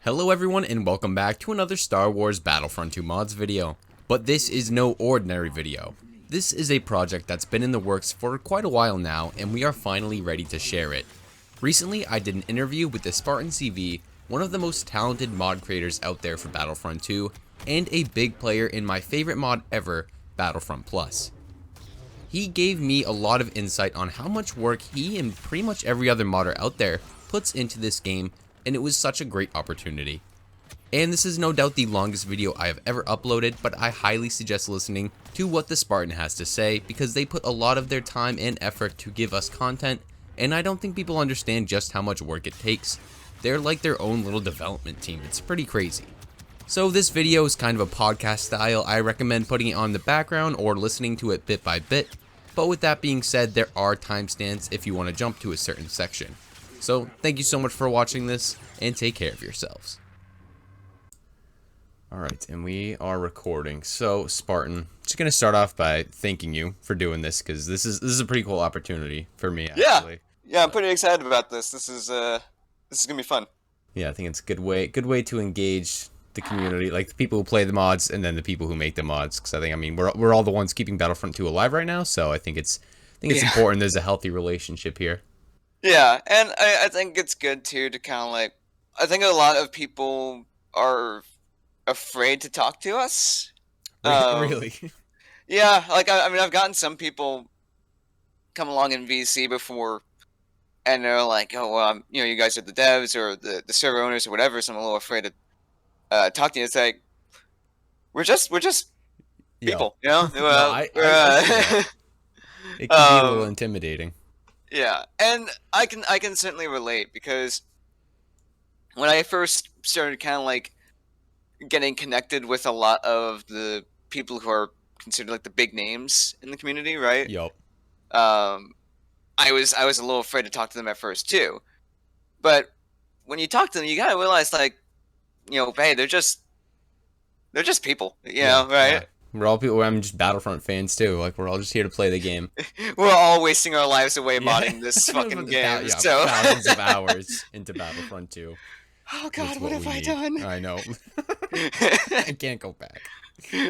Hello everyone and welcome back to another Star Wars Battlefront 2 mods video. But this is no ordinary video. This is a project that's been in the works for quite a while now and we are finally ready to share it. Recently I did an interview with TheSpartanCV, one of the most talented mod creators out there for Battlefront 2 and a big player in my favorite mod ever, Battlefront Plus. He gave me a lot of insight on how much work he and pretty much every other modder out there puts into this game, and it was such a great opportunity. And this is no doubt the longest video I have ever uploaded, but I highly suggest listening to what the Spartan has to say because they put a lot of their time and effort to give us content, and I don't think people understand just how much work it takes. They're like their own little development team, it's pretty crazy. So this video is kind of a podcast style. I recommend putting it on the background or listening to it bit by bit. But with that being said, there are timestamps if you want to jump to a certain section. So thank you so much for watching this and take care of yourselves. Alright, and we are recording. So Spartan, just going to start off by thanking you for doing this because this is a pretty cool opportunity for me actually. Yeah, I'm pretty excited about this. This is going to be fun. Yeah, I think it's a good way to engage the community, like the people who play the mods and then the people who make the mods, because I mean we're all the ones keeping Battlefront 2 alive right now, so I think it's important there's a healthy relationship here. Yeah, and I think it's good too to kind of like, I think a lot of people are afraid to talk to us. Really? Yeah, like I mean I've gotten some people come along in VC before and they're like, oh well, you guys are the devs or the server owners or whatever, so I'm a little afraid to talk to you. It's like we're just people, you know. No, I it can be a little intimidating. Yeah, and I can certainly relate because when I first started kind of like getting connected with a lot of the people who are considered like the big names in the community, right? Yup. I was a little afraid to talk to them at first too, but when you talk to them, you gotta realize like, hey, they're just people, right? Yeah. We're all people. I'm just Battlefront fans too. Like we're all just here to play the game. We're all wasting our lives away modding this fucking game. So thousands of hours into Battlefront 2. Oh God, what have I done? I know. I can't go back.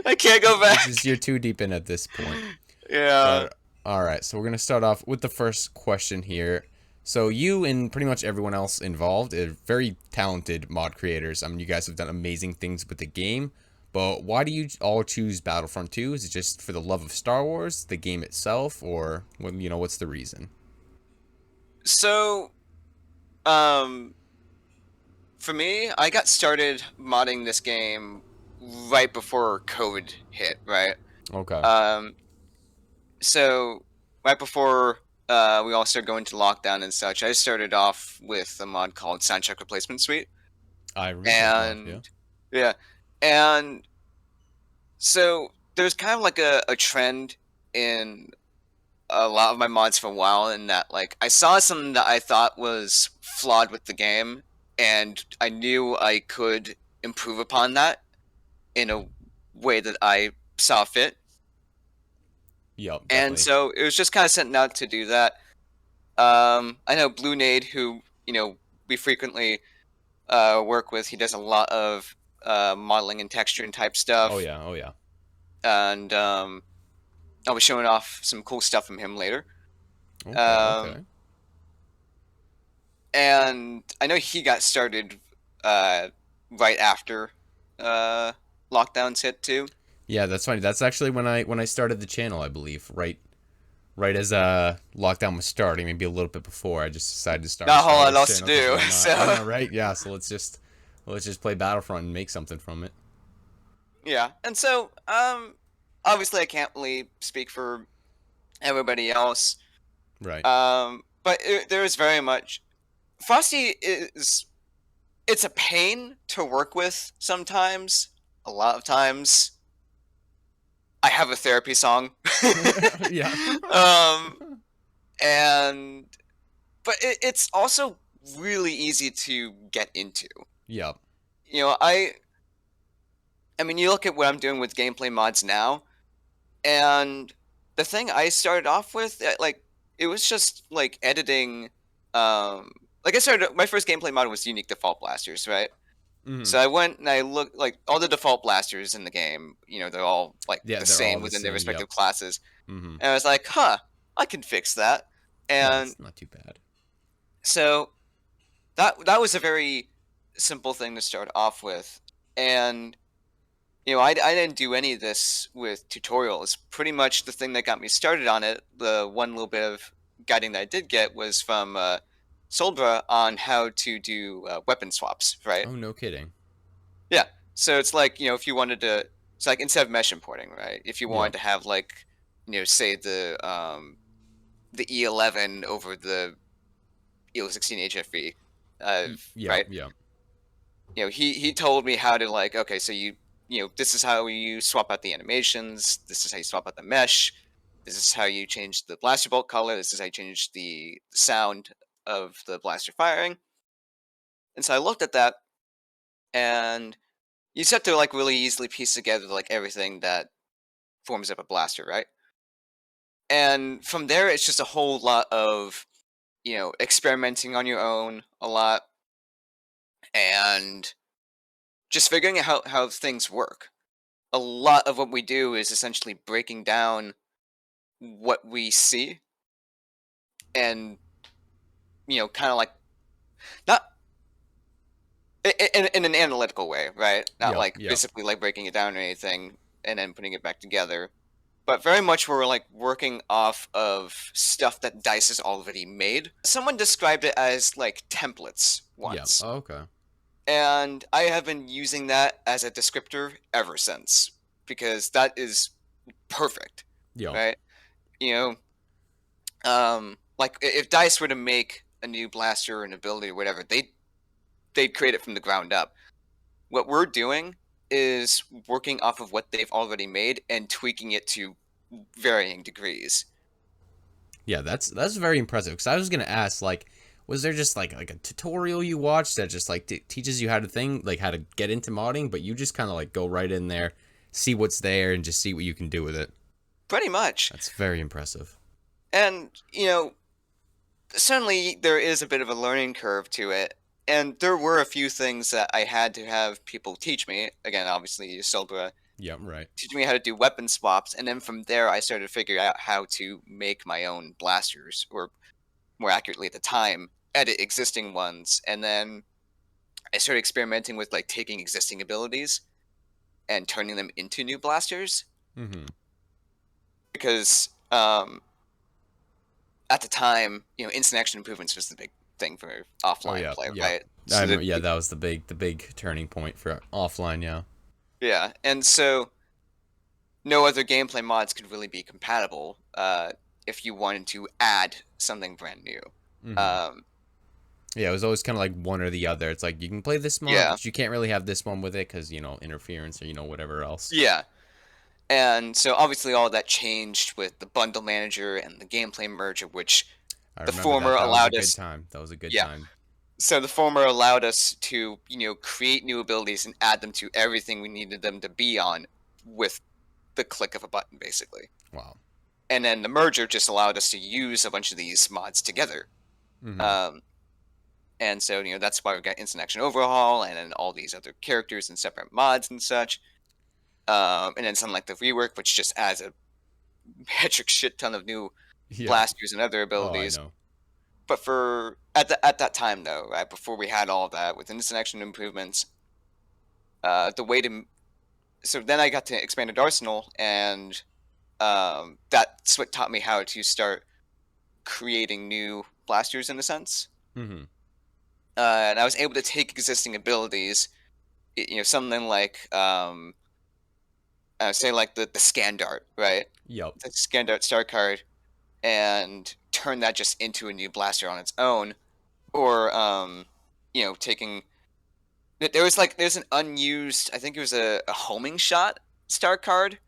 I can't go back. You're too deep in at this point. Yeah. All right, so we're gonna start off with the first question here. So you and pretty much everyone else involved are very talented mod creators. I mean, you guys have done amazing things with the game. But why do you all choose Battlefront 2? Is it just for the love of Star Wars, the game itself, or what's the reason? So, for me, I got started modding this game right before COVID hit, right? Okay. So right before we all started going to lockdown and such, I started off with a mod called Soundtrack Replacement Suite. Yeah. And so there's kind of like a trend in a lot of my mods for a while in that like I saw something that I thought was flawed with the game and I knew I could improve upon that in a way that I saw fit. Yep. And so it was just kind of sent out to do that. I know Blue Nade, who we frequently work with, he does a lot of modeling and texture and type stuff. Oh yeah. And I'll be showing off some cool stuff from him later. Okay. And I know he got started right after lockdowns hit too. Yeah, that's funny. That's actually when I started the channel, I believe. Right as lockdown was starting, maybe a little bit before. I just decided to start. Not a whole lot else to do. So I know, right? Yeah. So let's just play Battlefront and make something from it. Yeah, and so obviously I can't really speak for everybody else. Right. But there is very much Frosty it's a pain to work with sometimes. A lot of times. I have a therapy song. Yeah. But it's also really easy to get into. Yep. I mean, you look at what I'm doing with gameplay mods now, and the thing I started off with, like, it was just like editing. Like I started, my first gameplay mod was unique default blasters, right? Mm-hmm. So I went and I looked like all the default blasters in the game. They're all like Yeah, the they're all same the within their same. Yep. respective classes. Mm-hmm. And I was like, huh, I can fix that. Yeah, And that's not too bad. so that was a very simple thing to start off with. And I didn't do any of this with tutorials. Pretty much the thing that got me started on it, the one little bit of guiding that I did get was from Solbra on how to do weapon swaps, right? Oh, no kidding. Yeah. So it's like, if you wanted to, it's like instead of mesh importing, right? If you wanted Yep. to have like, say the E11 over the E16 HFV, Yep. right? Yep. He told me how to like, okay, so this is how you swap out the animations. This is how you swap out the mesh. This is how you change the blaster bolt color. This is how you change the sound of the blaster firing. And so I looked at that, and you just have to like really easily piece together like everything that forms up a blaster, right? And from there, it's just a whole lot of experimenting on your own a lot, and just figuring out how things work. A lot of what we do is essentially breaking down what we see and kind of like not in an analytical way, right? Not Yep. like Yep. basically like breaking it down or anything and then putting it back together, but very much we're like working off of stuff that Dice has already made. Someone described it as like templates Yep. once, Oh, okay. and I have been using that as a descriptor ever since, because that is perfect, Yep. right? You know, like if Dice were to make a new blaster or an ability or whatever, they'd create it from the ground up. What we're doing is working off of what they've already made and tweaking it to varying degrees. Yeah, that's very impressive. Because I was gonna ask, like, was there just like a tutorial you watched that just like teaches you how to think, like how to get into modding, but you just kind of like go right in there, see what's there, and just see what you can do with it. Pretty much. That's very impressive. And, certainly there is a bit of a learning curve to it. And there were a few things that I had to have people teach me. Again, obviously, Sobra Yep. Right. teaching me how to do weapon swaps. And then from there, I started to figure out how to make my own blasters, or more accurately at the time, edit existing ones. And then I started experimenting with like taking existing abilities and turning them into new blasters. Mm-hmm. Because at the time, instant action improvements was the big thing for Oh offline yeah. play, Yep. right? I So remember. Yeah, that was the big turning point for offline. Yeah. yeah, and so no other gameplay mods could really be compatible if you wanted to add something brand new. Mm-hmm. Um, Yeah, it was always kind of like one or the other. It's like you can play this mod, yeah, but you can't really have this one with it because interference or whatever else. yeah, and so obviously all that changed with the bundle manager and the gameplay merger, which I the remember former that. That was a allowed good us. time. That was a good Yeah, time. so the former allowed us to create new abilities and add them to everything we needed them to be on with the click of a button, basically. Wow. And then the merger just allowed us to use a bunch of these mods together. Mm-hmm. Um, and so that's why we've got instant action overhaul and then all these other characters and separate mods and such. And then something like the rework, which just adds a metric shit ton of new Yeah. blasters and other Oh, I abilities. know. But for at that time though, right before we had all that with instant action improvements, the way to so then I got to expanded arsenal, and that's what taught me how to start creating new blasters in a sense. Mm-hmm. And I was able to take existing abilities, something like say like the scan dart, right? Yep. The scan dart star card, and turn that just into a new blaster on its own, or taking. There's an unused, I think it was a homing shot star card,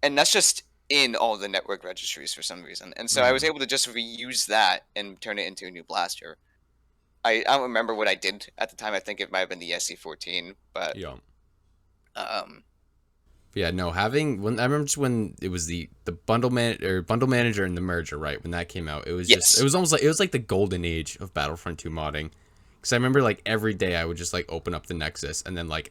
and that's just in all the network registries for some reason. And so I was Mm-hmm. able to just reuse that and turn it into a new blaster. I don't remember what I did at the time. I think it might have been the SC14, but Yep. um, Yeah, no, having when I remember just when it was the bundle manager and the merger, right? When that came out, it was yes, almost like it was like the golden age of Battlefront 2 modding. Because I remember like every day I would just like open up the Nexus, and then like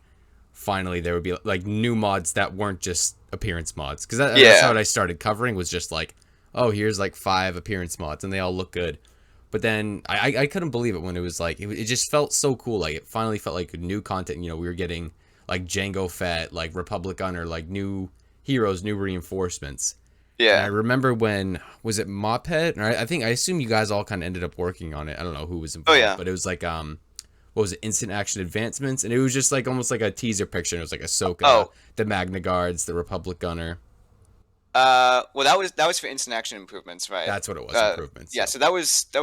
finally there would be like new mods that weren't just appearance mods. Because that's how Yeah. I started covering, was just like, oh, here's like 5 appearance mods, and they all look good. But then I couldn't believe it when it was like, it just felt so cool. Like it finally felt like new content. You know, we were getting like Django Fett, like Republic Gunner, like new heroes, new reinforcements. And I Yeah. remember when, was it Moped? Or I assume you guys all kind of ended up working on it. I don't know who was Oh involved, yeah. but it was like what was it, instant action advancements, and it was just like almost like a teaser picture. It was like Ahsoka, Oh. the Magna Guards, the Republic Gunner. Well, that was for instant action improvements, right? That's what it was, improvements. Yeah. Yep. So that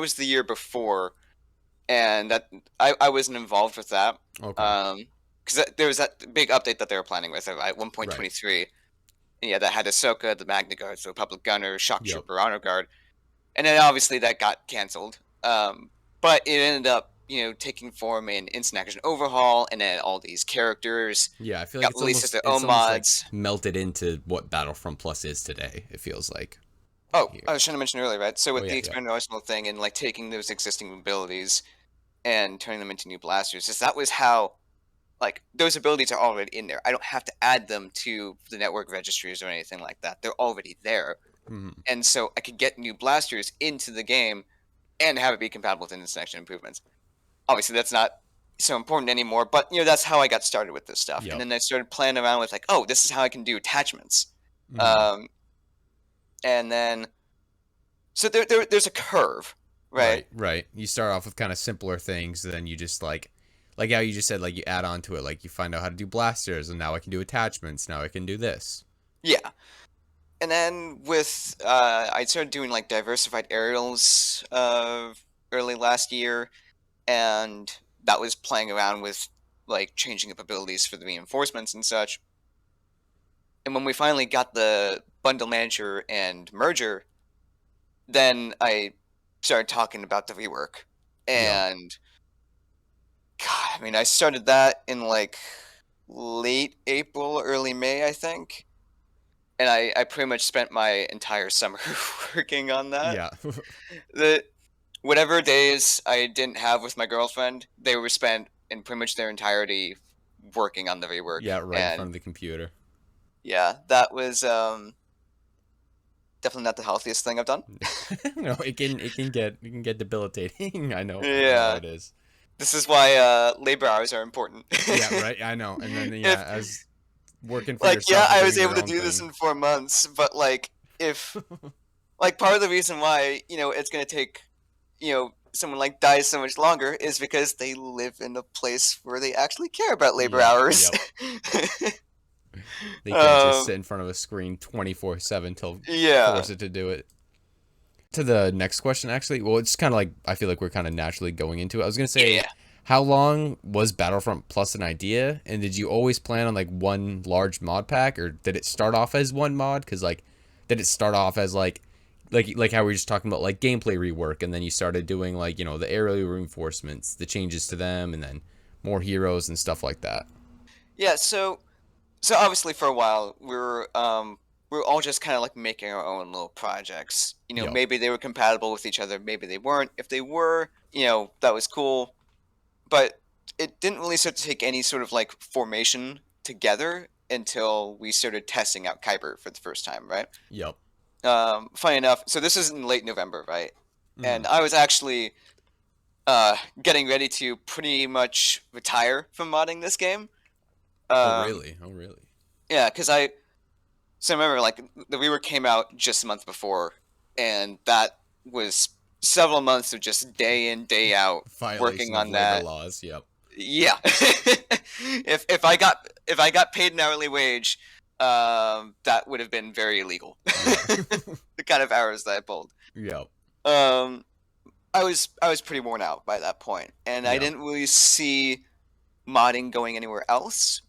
was the year before, and that I wasn't involved with that. Okay. Because there was that big update that they were planning with, right? Right. 1.23. And yeah, that had Ahsoka, the Magna Guards, the Republic Gunner, Shock Yep. Trooper, Honor Guard, and then obviously that got canceled. But it ended up, taking form in instant action overhaul, and then all these characters Yeah, I feel like got released as their it's own almost like mods. melted into what Battlefront Plus is today. It feels like Oh, here. I was trying to mention earlier, right? So Oh with yeah, the yep. expanded arsenal thing and like taking those existing abilities and turning them into new blasters, is that was how like those abilities are already in there. I don't have to add them to the network registries or anything like that. They're already there. Mhm. And so I could get new blasters into the game and have it be compatible with instant action improvements. Obviously, that's not so important anymore, but that's how I got started with this stuff. And Yep. then I started playing around with like, oh, this is how I can do attachments. Mhm. Um, and then so there's a curve, right? Right, right. You start off with kind of simpler things, then you just like how you just said, like you add on to it, like you find out how to do blasters, and now I can do attachments. Now I can do this. Yeah. And then with I started doing like diversified aerials early last year, and that was playing around with like changing up abilities for the reinforcements and such. And when we finally got the bundle manager and merger, then I started talking about the rework. Yep. And God, I mean, I started that in like late April, early May, I think. And I pretty much spent my entire summer working on that. Yeah. The whatever days I didn't have with my girlfriend, they were spent in pretty much their entirety working on the rework. Yeah, right in front And of the computer. yeah, that was definitely not the healthiest thing I've done. No, it can get debilitating. I know Yeah, it is. this is why labor hours are important. Yeah, right. I know. And then yeah, If as working for like yeah, yourself and I doing was able your to own do this thing. in 4 months, but like if like part of the reason why it's gonna take someone like dies so much longer is because they live in a place where they actually care about labor Yep, hours. yep. They can't just um, sit in front of a screen 24/7 till yeah, force it to do it. To the next question, actually, well, it's kind of like I feel like we're kind of naturally going into it. I was gonna say, yeah. how long was Battlefront Plus an idea, and did you always plan on like one large mod pack, or did it start off as one mod? Because like, did it start off as like how we were just talking about like gameplay rework, and then you started doing like the aerial reinforcements, the changes to them, and then more heroes and stuff like that. Yeah, so obviously for a while we were all just kind of like making our own little projects. Yep. Maybe they were compatible with each other, maybe they weren't. If they were, that was cool. But it didn't really start to take any sort of like formation together until we started testing out Kyber for the first time, right? Yep. Funny enough, so this is in late November, right? Hmm. And I was actually getting ready to pretty much retire from modding this game. Oh Um, really? Oh really? yeah, because so remember, like the rework came out just a month before, and that was several months of just day in day out working Violation of on labor that. laws. Yep. Yeah, if I got paid an hourly wage, that would have been very illegal. Yeah. The kind of hours that I pulled. Yep. Um, I was pretty worn out by that point, and I Yep. didn't really see modding going anywhere else.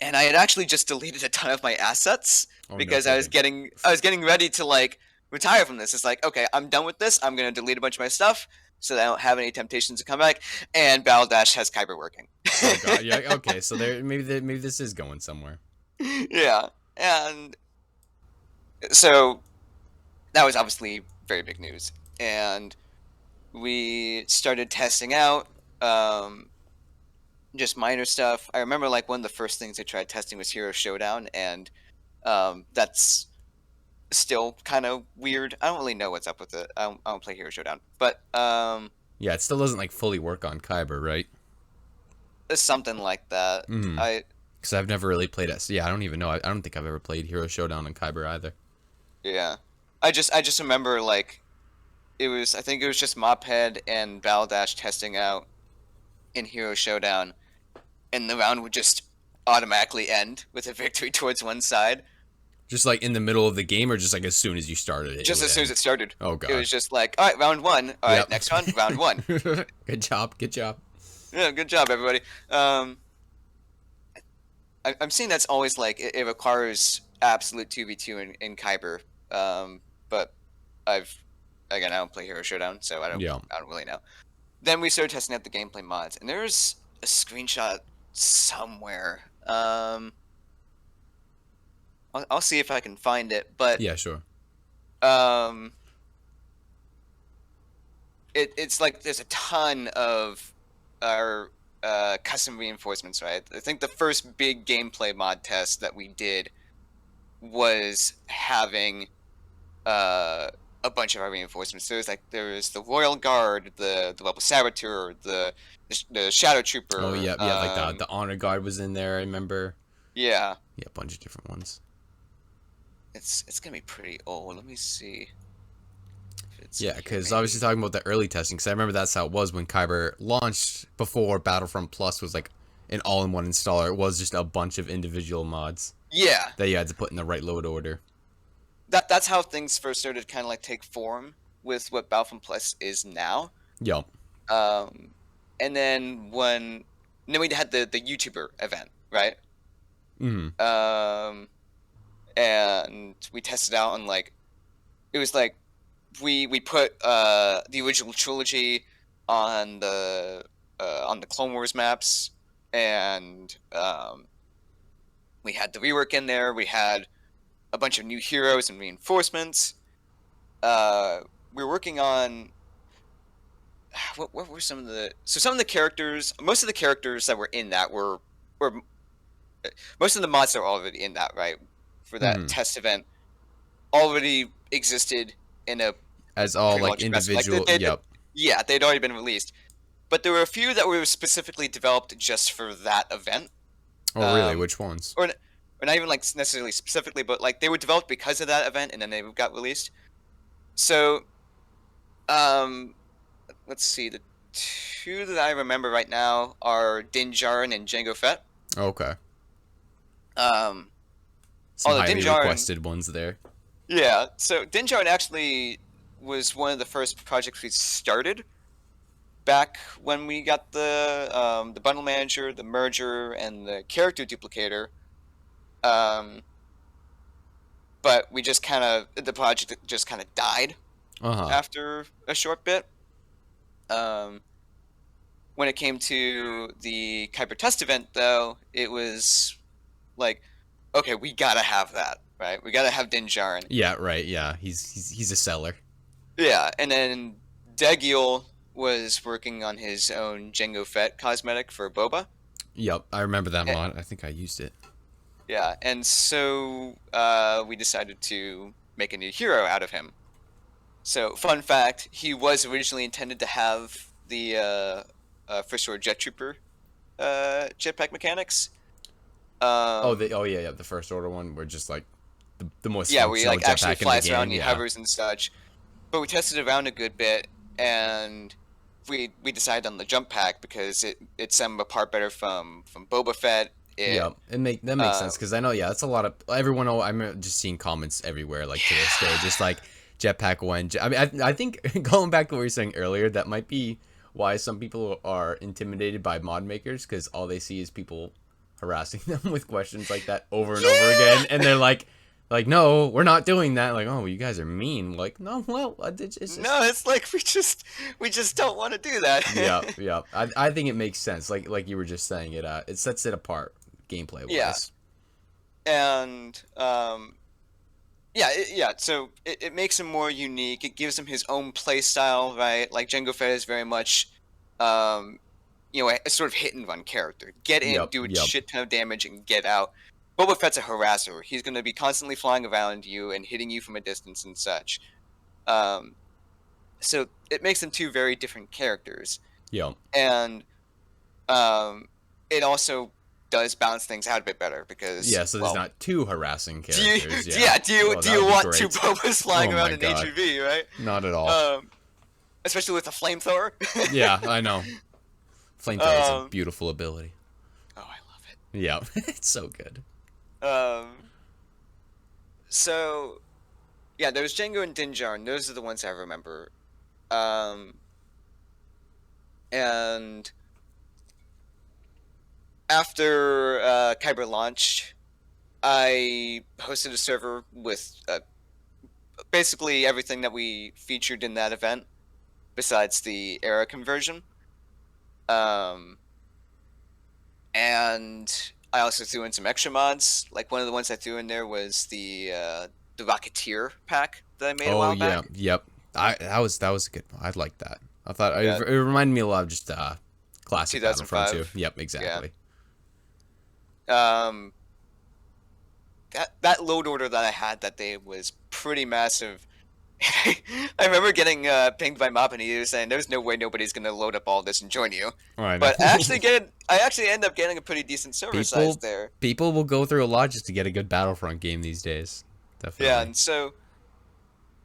And I had actually just deleted a ton of my assets Oh no because I was kidding. getting ready to like retire from this. It's like, okay, I'm done with this. I'm gonna delete a bunch of my stuff so that I don't have any temptations to come back. And Battle Dash has Kyber working. Oh god. Yeah. Okay. So there, maybe this is going somewhere. Yeah, and so that was obviously very big news. And we started testing out just minor stuff. I remember like one of the first things I tried testing was Hero Showdown, and that's still kind of weird. I don't really know what's up with it. I don't play Hero Showdown, but Yeah, it still doesn't like fully work on Kyber, right? something like that. Mm-hmm. I Because I've never really played it. So yeah, I don't even know. I don't think I've ever played Hero Showdown on Kyber either. Yeah, I just remember like I think it was just Mophead and Baldash testing out in Hero Showdown, and the round would just automatically end with a victory towards one side. Just like in the middle of the game, or just like as soon as you started it, it Just would as soon as end. it started. Oh It god. was just like, all right, round one. All right, Yep. next round one. Good job. Good job. Yeah, good job, everybody. I'm seeing that's always like it requires absolute 2v2 in Kyber. But I've again I don't play Hero Showdown, so Yeah. I don't really know. Then we started testing out the gameplay mods, and there's a screenshot somewhere. I'll see if I can find it, but Yeah. Sure. um, it's like there's a ton of our custom reinforcements, right? I think the first big gameplay mod test that we did was having a bunch of our reinforcements. There was the Royal Guard, the Rebel Saboteur, the Shadow Oh Trooper. yeah. Yeah. Like the honor guard was in there. I remember. Yeah, Yeah, a bunch of different ones. it's gonna be pretty old. Let me see if it's Yeah, in here. because obviously Maybe. talking about the early testing, because I remember that's how it was when Kyber launched before Battlefront Plus was like an all-in-one installer. It was just a bunch of individual mods Yeah, that you had to put in the right load order. that's how things first started to kind of like take form with what Battlefront Plus is now. Yup. Um, and then we had the YouTuber event, right? Mm-hmm. Um, and we tested out on like it was like we put the original trilogy on the Clone Wars maps, and we had the rework in there. We had a bunch of new heroes and reinforcements. We were working on what were some of the characters. Most of the characters that were in that were most of the mods that were already in that, right, for that Mm-hmm. test event already existed in a As all like pre-launch investment. individual. Yep. Yeah, they'd already been released, but there were a few that were specifically developed just for that event, Oh really? um, Which ones? or not even like necessarily specifically, but like they were developed because of that event, and then they got released. So, um, let's see, the two that I remember right now are Din Djarin and Jango Fett. Okay. Um, Some although Din highly Djarin, requested ones there. yeah, so Din Djarin actually was one of the first projects we started back when we got the bundle manager, the merger, and the character duplicator. Um, but we just kind of the project just kind of died Uh-huh. after a short bit. Um, when it came to the Kuiper test event, though, it was like, okay, we gotta have that, right? We gotta have Din Djarin. Yeah, right. Yeah, he's a seller. Yeah, and then Degiel was working on his own Jango Fett cosmetic for Boba. Yep, I remember that Eh, mod. I think I used it. yeah, and so we decided to make a new hero out of him. So, fun fact, he was originally intended to have the First Order Jet Trooper jetpack mechanics. Oh yeah, yeah, the first order one were just like the most Yeah, where he functional like actually jetpack in the flies around, game. he Yeah. hovers and such. But we tested around a good bit, and we decided on the jump pack because it set him apart better from Boba Fett. Yeah, that makes Uh, sense because I know, yeah, that's a lot of everyone. I'm just seeing comments everywhere, like to this day, just like jetpack one. I mean, I think going back to what you were saying earlier, that might be why some people are intimidated by mod makers because all they see is people harassing them with questions like that over and over again, and they're like, no, we're not doing that. Like, oh, you guys are mean. Like, no, well, it's just. no, it's like we just don't want to do that. Yeah, yeah. I think it makes sense. Like you were just saying, it sets it apart gameplay Yeah, wise. and yeah. So it makes him more unique. It gives him his own play style, right? Like Jango Fett is very much, um, a sort of hit and run character. Get in, Yep, do a yep. shit ton of damage, and get out. Boba Fett's a harasser. He's going to be constantly flying around you and hitting you from a distance and such. Um, so it makes them two very different characters, Yep. and um, it also does balance things out a bit better because, Yeah, so there's well, not two harassing do you, characters, yeah. yeah, do you Oh, do that you would be want two great. Bobas Oh flying around my in god. HEV, right? Not at all. Especially with a flamethrower. Yeah, I know. Flamethrower is a um, beautiful ability. oh, I love Yeah, it's so good. it. So yeah, there's Django and Din Djarin. Those are the ones I remember. Um, and after Kyber launched, I hosted a server with basically everything that we featured in that event, besides the era conversion. Um, and I also threw in some extra mods. Like one of the ones I threw in there was the Rocketeer pack that I made a Oh while yeah, back. yep. That was a good one. I like that. I thought Yeah, it reminded me a lot of just classic Battlefront 2. 2005. Yep, Yeah. exactly. Um, that load order that I had that day was pretty massive. I remember getting pinged by Mop and he was saying, "There's no way nobody's gonna load up all this and join you." All right, no. But I actually end up getting a pretty decent server size people there. people will go through a lot just to get a good Battlefront game these days. Yeah, Definitely. and so,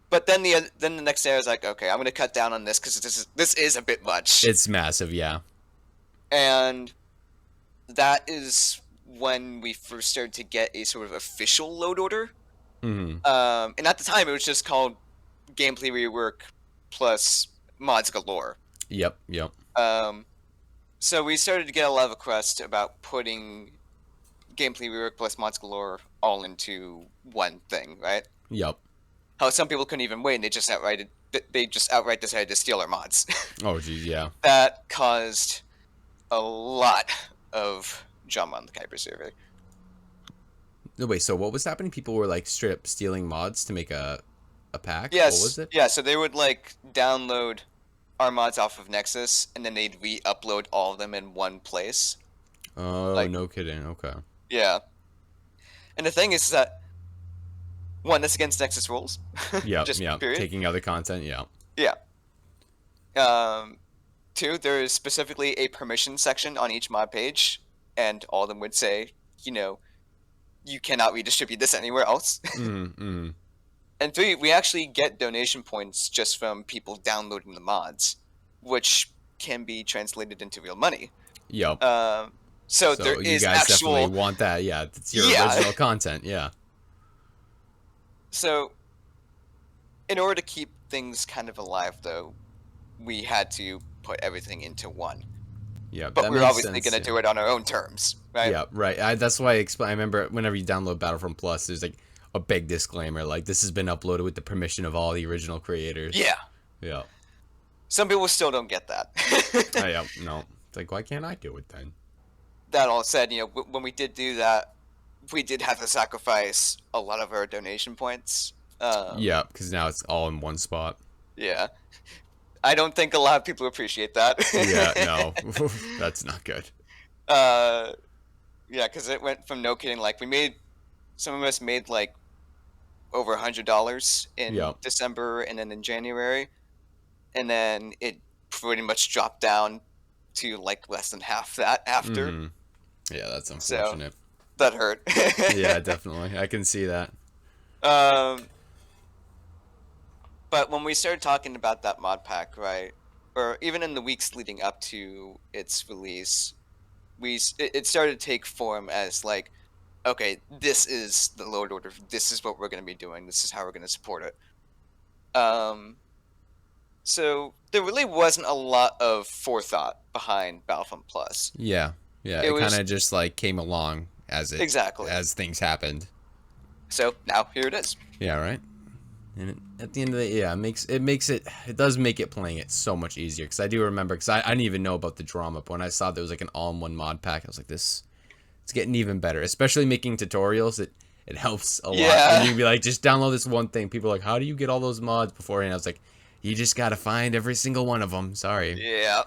but then the next day I was like, okay, I'm gonna cut down on this because this is a bit much, It's massive, yeah. and that is when we first started to get a sort of official load order. Hmm. And at the time it was just called gameplay rework plus mods galore. Yep, yep, Um, so we started to get a lot of requests about putting gameplay rework plus mods galore all into one thing, right? yep. How some people couldn't even wait, and they just outright decided to steal our mods. Oh geez, yeah. That caused a lot of drama on the Kuiper server. No, wait, so what was happening? People were like straight up stealing mods to make a pack? What was Yes, it? yeah. So they would like download our mods off of Nexus, and then they'd re-upload all of them in one place. Oh, Like, no kidding. Okay. yeah. And the thing is that one, that's against Nexus rules. Yep, Just yep. period. Taking other content, yeah. Yeah. Um, two, there is specifically a permission section on each mod page, and all of them would say, you cannot redistribute this anywhere else. Mm-hmm. And three, we actually get donation points just from people downloading the mods, which can be translated into real money. Yep. So there So you is guys definitely actual, want that, yeah. It's your yeah. original content, yeah. So in order to keep things kind of alive, though, we had to put everything into one. Yep, But that we were makes obviously sense. going to Yeah. do it on our own terms, right? Yeah, right. That's why I remember whenever you download Battlefront Plus, there's like a big disclaimer, like this has been uploaded with the permission of all the original creators. Yeah. Yeah. Some people still don't get that. Yeah. No. It's like, why can't I do it then? That all said, when we did do that, we did have to sacrifice a lot of our donation points. Yeah, because now it's all in one spot. Yeah. I don't think a lot of people appreciate that. Yeah. No, that's not good. Yeah, because it went from no kidding. Like some of us made like over $100 in Yeah. December and then in January, and then it pretty much dropped down to like less than half that after. Hmm. Yeah, that's So unfortunate. that hurt. Yeah, definitely. I can see that. um, but when we started talking about that mod pack, right, or even in the weeks leading up to its release, it started to take form as like, okay, this is the load order. This is what we're going to be doing. This is how we're going to support it. So there really wasn't a lot of forethought behind Battlefront Plus. Yeah. Yeah. It It kind was of just like came along exactly. as things happened. So now here it is. Yeah. Right. And at the end of the day, yeah, it does make it playing it so much easier. Because I do remember, because I didn't even know about the drama, but when I saw there was like an all-in-one mod pack, I was like, it's getting even better. Especially making tutorials, it helps a lot. Yeah. And you can be like, just download this one thing. People are like, how do you get all those mods beforehand? I was like, you just gotta find every single one of them. Sorry. Yeah.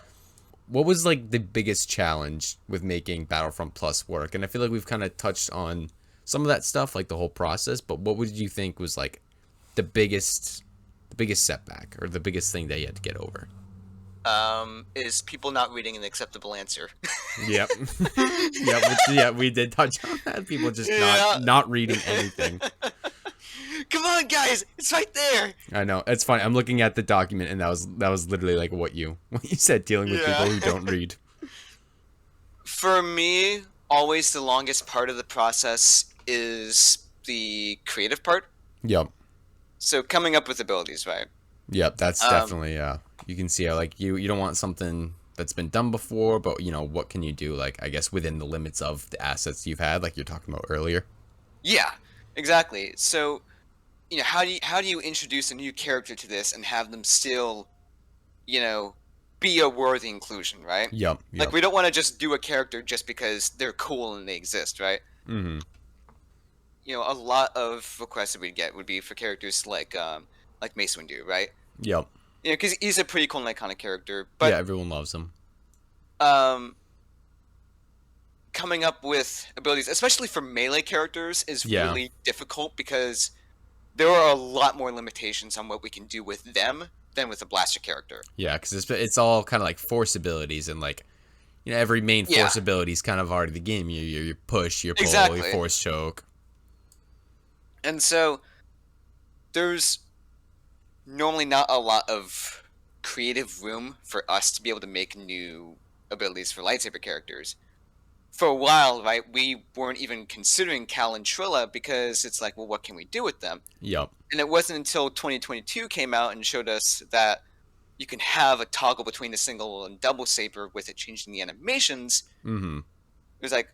What was like the biggest challenge with making Battlefront Plus work? And I feel like we've kind of touched on some of that stuff, like the whole process. But what would you think was like the biggest setback or the biggest thing that you had to get over? Is people not reading an acceptable answer. Yep. Yeah, we did touch on that. People just Yeah. not reading anything. Come on, guys, it's right there. I know. It's funny. I'm looking at the document and that was literally like what you said, dealing with people who don't read. For me, always the longest part of the process is the creative part. Yep. So coming up with abilities, right? Yep, that's definitely you can see how like you don't want something that's been done before, but what can you do, like I guess within the limits of the assets you've had, like you're talking about earlier. Yeah, exactly. So, how do you introduce a new character to this and have them still, you know, be a worthy inclusion, right? Yep. Like we don't want to just do a character just because they're cool and they exist, right? Mm-hmm. A lot of requests that we'd get would be for characters like Mace Windu, right? Yep. Because he's a pretty cool and iconic character. Yeah, But everyone loves him. um, coming up with abilities, especially for melee characters, is Yeah. really difficult because there are a lot more limitations on what we can do with them than with a blaster character. Yeah, because it's all kind of like force abilities, and like every main Yeah. force ability is kind of already the game. Your push, your pull, Exactly. your force choke. And so there's normally not a lot of creative room for us to be able to make new abilities for lightsaber characters. For a while, right, we weren't even considering Cal and Trilla because it's like, well, what can we do with them? Yep. And it wasn't until 2022 came out and showed us that you can have a toggle between the single and double saber with it changing the animations. Mm-hmm. It was like,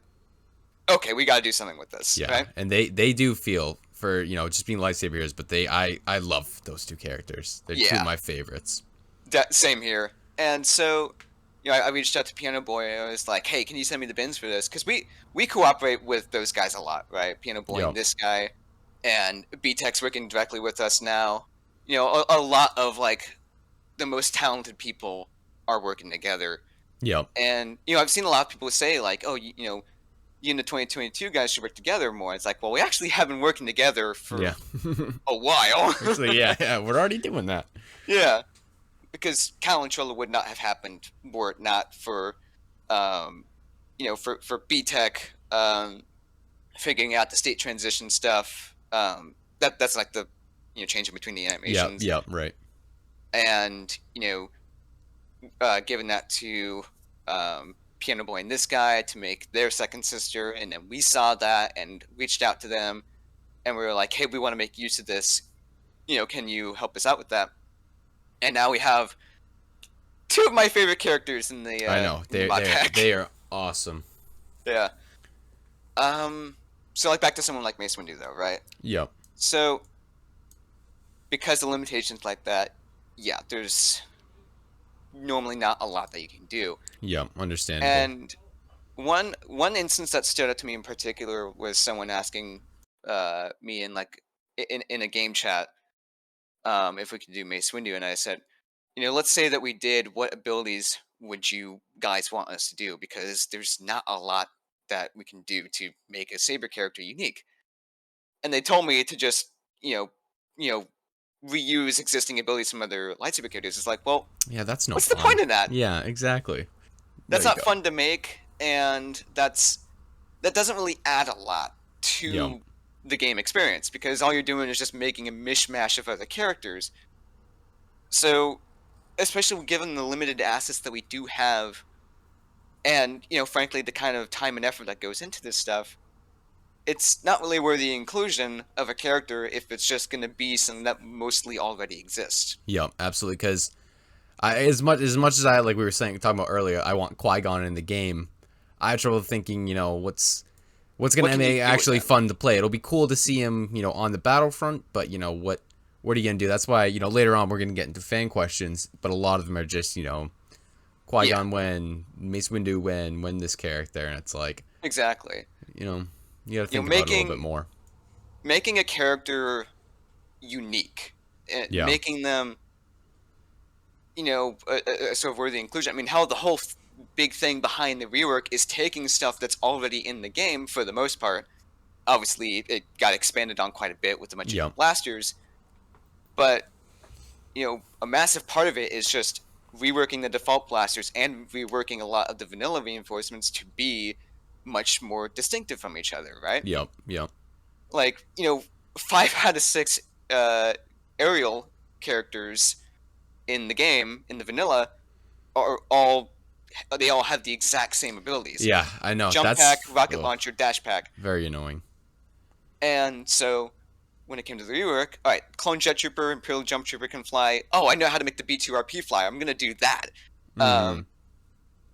okay, we got to do something with this, Yeah, right? and they do feel for just being lightsaber heroes, but I love those two characters. They're two Yeah. of my favorites. Same here. And so, I reached out to Piano Boy and I was like, hey, can you send me the bins for this? Because we cooperate with those guys a lot, right? Piano Boy Yep. and this guy, and B-Tech's working directly with us now. A lot of, like, the most talented people are working together. Yep. And, I've seen a lot of people say, like, oh, you and the 2022 guys should work together more. It's like, well, we actually have been working together for Yeah. a while. Actually, yeah, we're already doing that. Yeah. Because Cal and Trilla would not have happened were it not for, for B-Tech figuring out the state transition stuff. That's like the, changing between the animations. Yep, right. And, giving that to Piano Boy and this guy to make their second sister. And then we saw that and reached out to them. And we were like, hey, we want to make use of this. Can you help us out with that? And now we have two of my favorite characters in the I know they are awesome. Yeah. So like back to someone like Mace Windu though, right? Yep. So because of limitations like that, yeah, there's normally not a lot that you can do. Yep. Understandable. And one instance that stood out to me in particular was someone asking me in a game chat if we could do Mace Windu, and I said, let's say that we did, what abilities would you guys want us to do? Because there's not a lot that we can do to make a saber character unique. And they told me to just, reuse existing abilities from other lightsaber characters. It's like, well, yeah, that's no what's fun. the point in that? Yeah, exactly. That's There you not go. fun to make, and that doesn't really add a lot to Yep. the game experience because all you're doing is just making a mishmash of other characters. So, especially given the limited assets that we do have, and frankly, the kind of time and effort that goes into this stuff, it's not really worthy inclusion of a character if it's just going to be something that mostly already exists. Yep, absolutely. Because as much as I, like we were talking about earlier, I want Qui-Gon in the game. I have trouble thinking, what's going What to can you make do with actually him? fun to play. It'll be cool to see him, on the battlefront, but what are you going to do? That's why, later on we're going to get into fan questions, but a lot of them are just, Qui-Gon when, Mace Windu when this character, and it's like, Exactly. you got to think about it a little bit more. making a character unique, Yeah. making them, a sort of worthy inclusion. I mean, how the whole big thing behind the rework is taking stuff that's already in the game for the most part. Obviously, it got expanded on quite a bit with a bunch of new Yep. blasters, but a massive part of it is just reworking the default blasters and reworking a lot of the vanilla reinforcements to be much more distinctive from each other, right? Yep. Yep. Like, 5 out of 6 uh, aerial characters in the game, in the vanilla, are all they all have the exact same abilities. Yeah, I know. Jump pack, That's rocket launcher, dash pack. very annoying. And so when it came to the rework, all right, clone jet trooper, imperial jump trooper can fly. Oh, I know how to make the B2RP fly. I'm gonna do that. Mm-hmm. Um,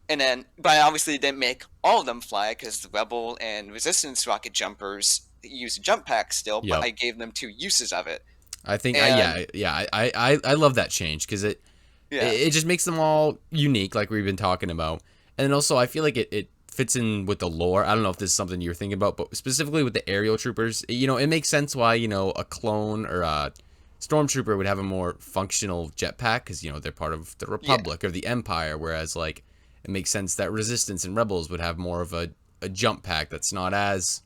and then, but I obviously didn't make all of them fly because the rebel and resistance rocket jumpers use a jump pack still. But Yep. I gave them 2 uses of it. I think And I love that change because yeah, it just makes them all unique, like we've been talking about. And then also, I feel like it fits in with the lore. I don't know if this is something you're thinking about, but specifically with the aerial troopers, it makes sense why, a clone or a stormtrooper would have a more functional jetpack because, they're part of the yeah, Republic or the Empire, whereas, like, it makes sense that Resistance and Rebels would have more of a jump pack that's not as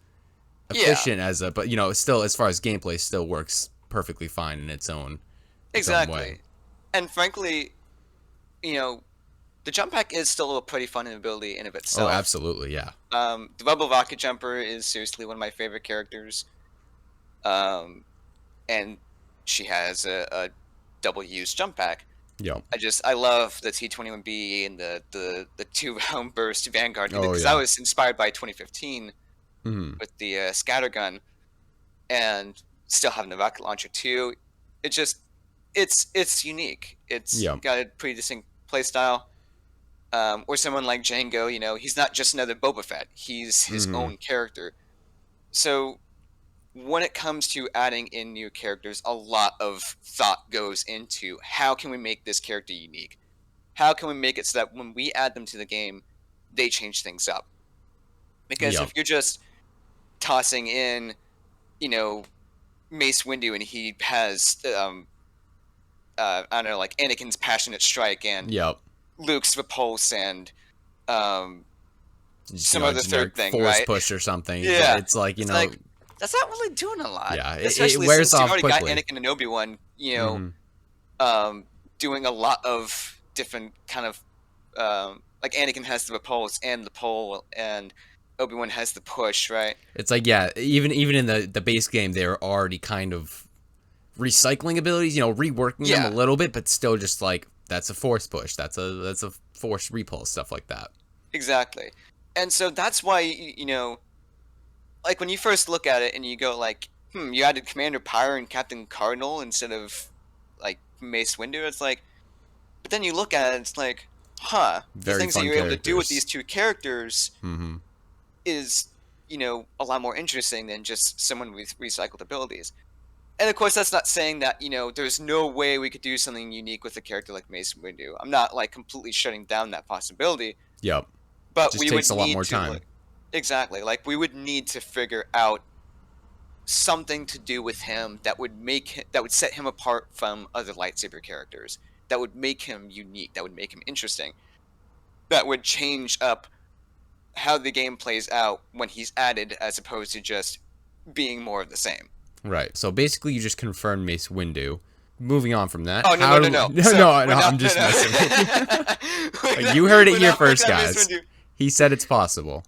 yeah, efficient as but, still, as far as gameplay, still works perfectly fine in its own way. exactly. And frankly, you know, the jump pack is still a pretty fun ability in of Oh, itself. absolutely, yeah. The Rebel Rocket Jumper is seriously one of my favorite characters. Um, and she has a double use jump pack. Yep. I love the T-21B and the 2 round burst Vanguard Oh, because I yeah. was inspired by 2015 Hmm. with the scattergun and still having the rocket launcher too. It just it's unique. It's Yep. got a pretty distinct playstyle. Or someone like Django, he's not just another Boba Fett. He's his Hmm. own character. So when it comes to adding in new characters, a lot of thought goes into how can we make this character unique? How can we make it so that when we add them to the game, they change things up? Because Yep. if you're just tossing in, you know, Mace Windu and he has, I don't know, like Anakin's passionate strike and Yep. Luke's repulse and um, Just, some other third generic thing, force right? push or something. Yeah, It's like, it's like that's not really doing a lot, yeah, it especially wears since you off already got quickly. Anakin and Obi-Wan, Hmm. doing a lot of different kind of like Anakin has the repulse and the pull, and Obi-Wan has the push, right? It's like, yeah, even in the base game, they're already kind of recycling abilities, reworking them a Yeah, little bit, but still just like that's a force push, that's a force repulse, stuff like that. exactly. And so that's why like when you first look at it and you go like, you added Commander Pyre and Captain Cardinal instead of like Mace Windu. It's like, but then you look at it, it's like, the Very things that fun you're able to do with these characters. 2 characters Hmm. is a lot more interesting than just someone with recycled abilities. And of course, that's not saying that there's no way we could do something unique with a character like Mace Windu. I'm not like completely shutting down that possibility, Yep. but Just we would takes a lot need more to time. like exactly like we would need to figure out something to do with him that would set him apart from other lightsaber characters, that would make him unique, that would make him interesting, that would change up how the game plays out when he's added as opposed to just being more of the same. Right. So basically, you just confirmed Mace Windu. Moving on from that, Oh, no, no, how no, do no. no, So no, we're no, I'm not no just messing with you. no You heard it we're here not first, working on Mace guys. Windu. He said it's possible.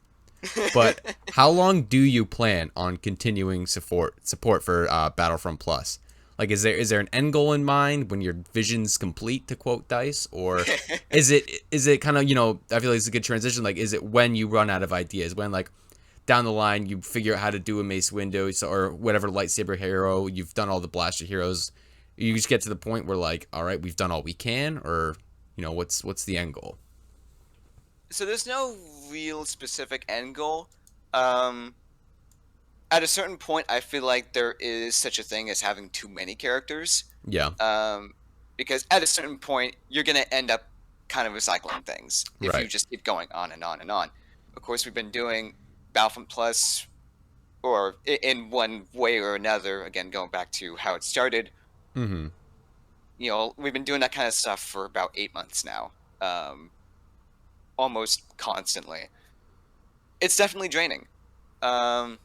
But how long do you plan on continuing support for Battlefront Plus? Like, is there an end goal in mind when your vision's complete, to quote Dice, or is it kind of, I feel like it's a good transition. Like, is it when you run out of ideas, when like down the line you figure out how to do a Mace Windu or whatever lightsaber hero, you've done all the blaster heroes, you just get to the point where like, all right, we've done all we can, or what's the end goal? So there's no real specific end goal. Um, at a certain point, I feel like there is such a thing as having too many characters. Yeah. Um, because at a certain point, you're gonna end up kind of recycling things if you Right. just keep going on and on and on. Of course, we've been doing Battlefront Plus or in one way or another, again, going back to how it started, Mm-hmm. we've been doing that kind of stuff for about 8 months now, almost constantly. It's definitely draining. Um,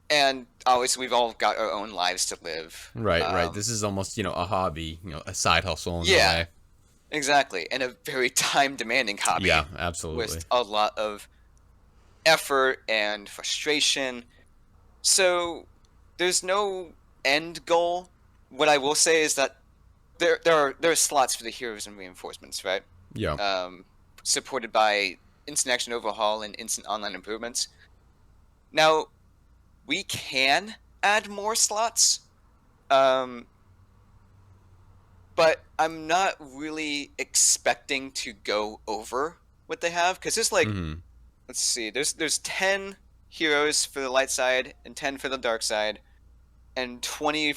and obviously, we've all got our own lives to live. Right, right. This is almost, a hobby, a side hustle in a Yeah, way. exactly. And a very time demanding Yeah, hobby with absolutely. a lot of effort and frustration. So there's no end goal. What I will say is that there are slots for the heroes and reinforcements, right? Yeah. Um, Supported by instant action overhaul and instant online improvements. Now we can add more slots, um, but I'm not really expecting to go over what they have because there's like, Mm-hmm. let's see, there's 10 heroes for the light side and 10 for the dark side, and 20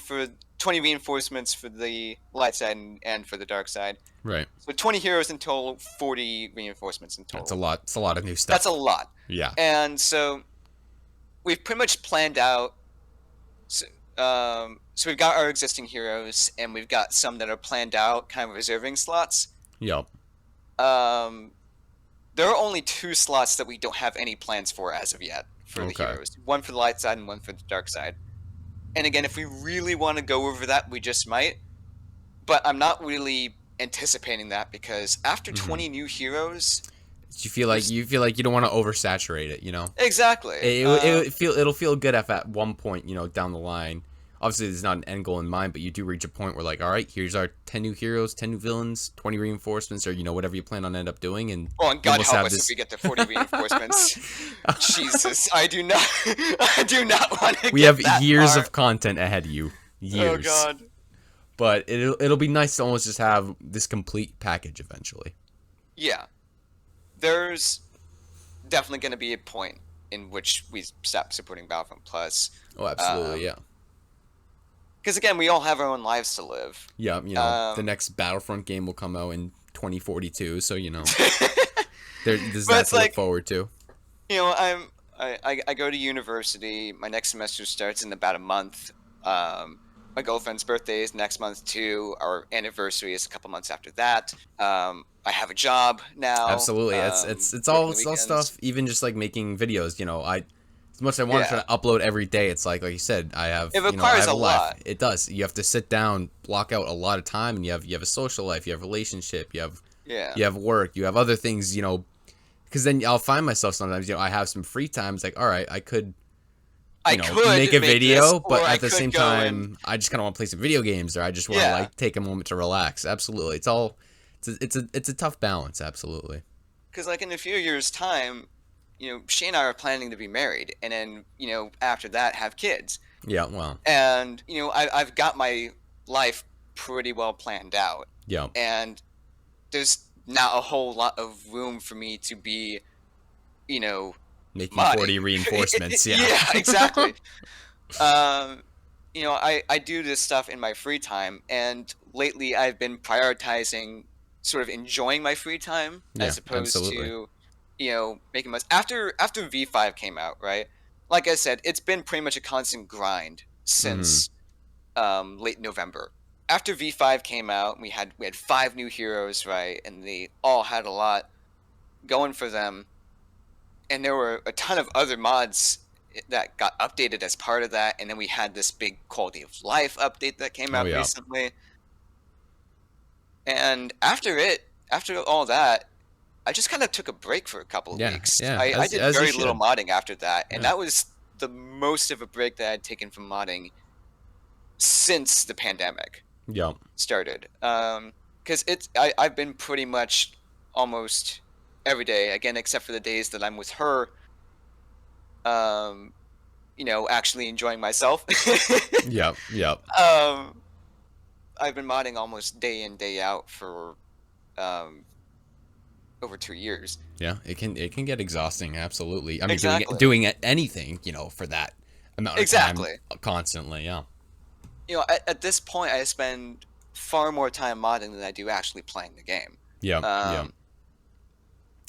reinforcements for the light side and for the dark side. Right. So 20 heroes in total, 40 reinforcements in That's a total. lot. It's a lot of new That's a stuff. lot. Yeah. And so we've pretty much planned out. So, so we've got our existing heroes, and we've got some that are planned out, kind of reserving slots. Yep. Um, there are only 2 slots that we don't have any plans for as of yet for the Okay. heroes. One for the light side and one for the dark side. And again, if we really want to go over that, we just might. But I'm not really anticipating that because after Mm-hmm. 20 new heroes, You feel like there's you don't want to oversaturate it. exactly. It'll feel good if at one point, down the line. Obviously, there's not an end goal in mind, but you do reach a point where, like, all right, here's our 10 new heroes, 10 new villains, 20 reinforcements, or whatever you plan on end up doing, and Oh, and you God almost help have us if this. we get to 40 reinforcements. Jesus, I do not, I do not want to We get have that years far. of content ahead of you, Oh years. God. But it'll be nice to almost just have this complete package eventually. Yeah, there's definitely going to be a point in which we stop supporting Battlefront Plus. Oh, absolutely, yeah. Because again, we all have our own lives to live. Yeah, the Um, next Battlefront game will come out in 2042, so but there's that it's to look like, forward to. I go to university. My next semester starts in about a month. My girlfriend's birthday is next month too. Our anniversary is a couple months after that. I have a job now. Absolutely, it's Working the all weekends. stuff. Even just like making videos, I as much as I want to try Yeah, to upload every day, it's like you said, it I requires have a a life. lot. It does. You have to sit down, block out a lot of time, and you have a social life, you have a relationship, Yeah, you have work, you have other things, because then I'll find myself sometimes, I have some free time. It's like, all right, I could, I make could a make this, video, or but I at the could same go and time, I just kind of want to play some video games, or I just want to yeah. like take a moment to relax. Absolutely, it's a tough balance. Absolutely. Because like in a few years' time, she and I are planning to be married, and then after that have kids. Yeah. Well. And I've got my life pretty well planned out, Yeah. and there's not a whole lot of room for me to be you know Making 40 modding. reinforcements. Yeah. Yeah, exactly. um I do this stuff in my free time, and lately I've been prioritizing sort of enjoying my free time Yeah. as opposed Absolutely. to making most after V5 came out, right? Like I said, it's been pretty much a constant grind Mm-hmm. since late November. After V5 came out, we had 5 new heroes, right? And they all had a lot going for them. And there were a ton of other mods that got updated as part of that. And then we had this big quality of life update that came Oh out yeah. recently. And after all that, I just kind of took a break for a couple of Yeah. weeks. Yeah. I did As you very little should. modding after that, and Yeah. that was the most of a break that I'd taken from modding since the pandemic Yeah. started. Because I've been pretty much almost every day, again, except for the days that I'm with her, um, actually enjoying myself. Yeah. Yeah. um, I've been modding almost day in, day out for um, over 2 years. Yeah. It can get exhausting. Absolutely. I mean, Exactly. doing anything, for that amount of time Exactly. constantly. Yeah. At this point, I spend far more time modding than I do actually playing the game. Yeah. Yeah. Um,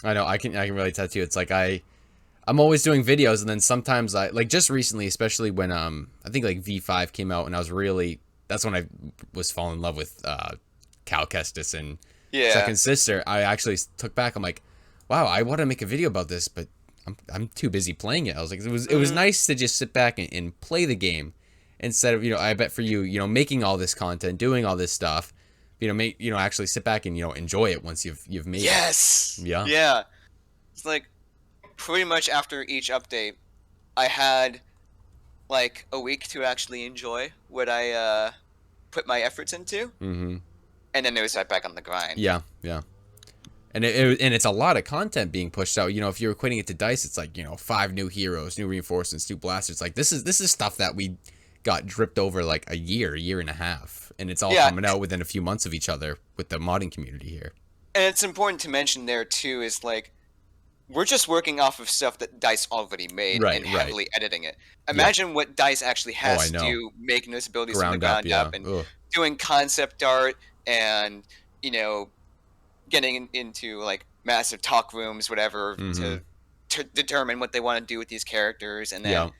I know. I can relate to that too. It's like I'm always doing videos, and then sometimes I like just recently, especially when I think like V5 came out, and I was really that's when I was falling in love with Cal Kestis and Yeah. Second Sister. I actually took back. I'm like, wow, I want to make a video about this, but I'm too busy playing it. I was like, it was Hmm. nice to just sit back and play the game instead of I bet for you making all this content, doing all this stuff, make actually sit back and enjoy it once you've made it. Yes. Yeah. Yeah. It's like pretty much after each update, I had like a week to actually enjoy what I put my efforts into, Mm-hmm. and then it was right back on the grind. Yeah. Yeah. And it's a lot of content being pushed out. If you're equating it to dice, it's like 5 new heroes, new reinforcements, new blasters. Like this is stuff that we got dripped over like a year and a half, and it's all Yeah, coming out within a few months of each other with the modding community here. and it's important to mention there too is like we're just working off of stuff that Dice already made Right, and right. heavily editing it. Yep. Imagine what Dice actually Oh, has I to know. do making those abilities from the Ground up, ground up yeah. and Ugh. doing concept art and you know getting into like massive talk rooms, whatever, Mm-hmm. to determine what they want to do with these characters, and then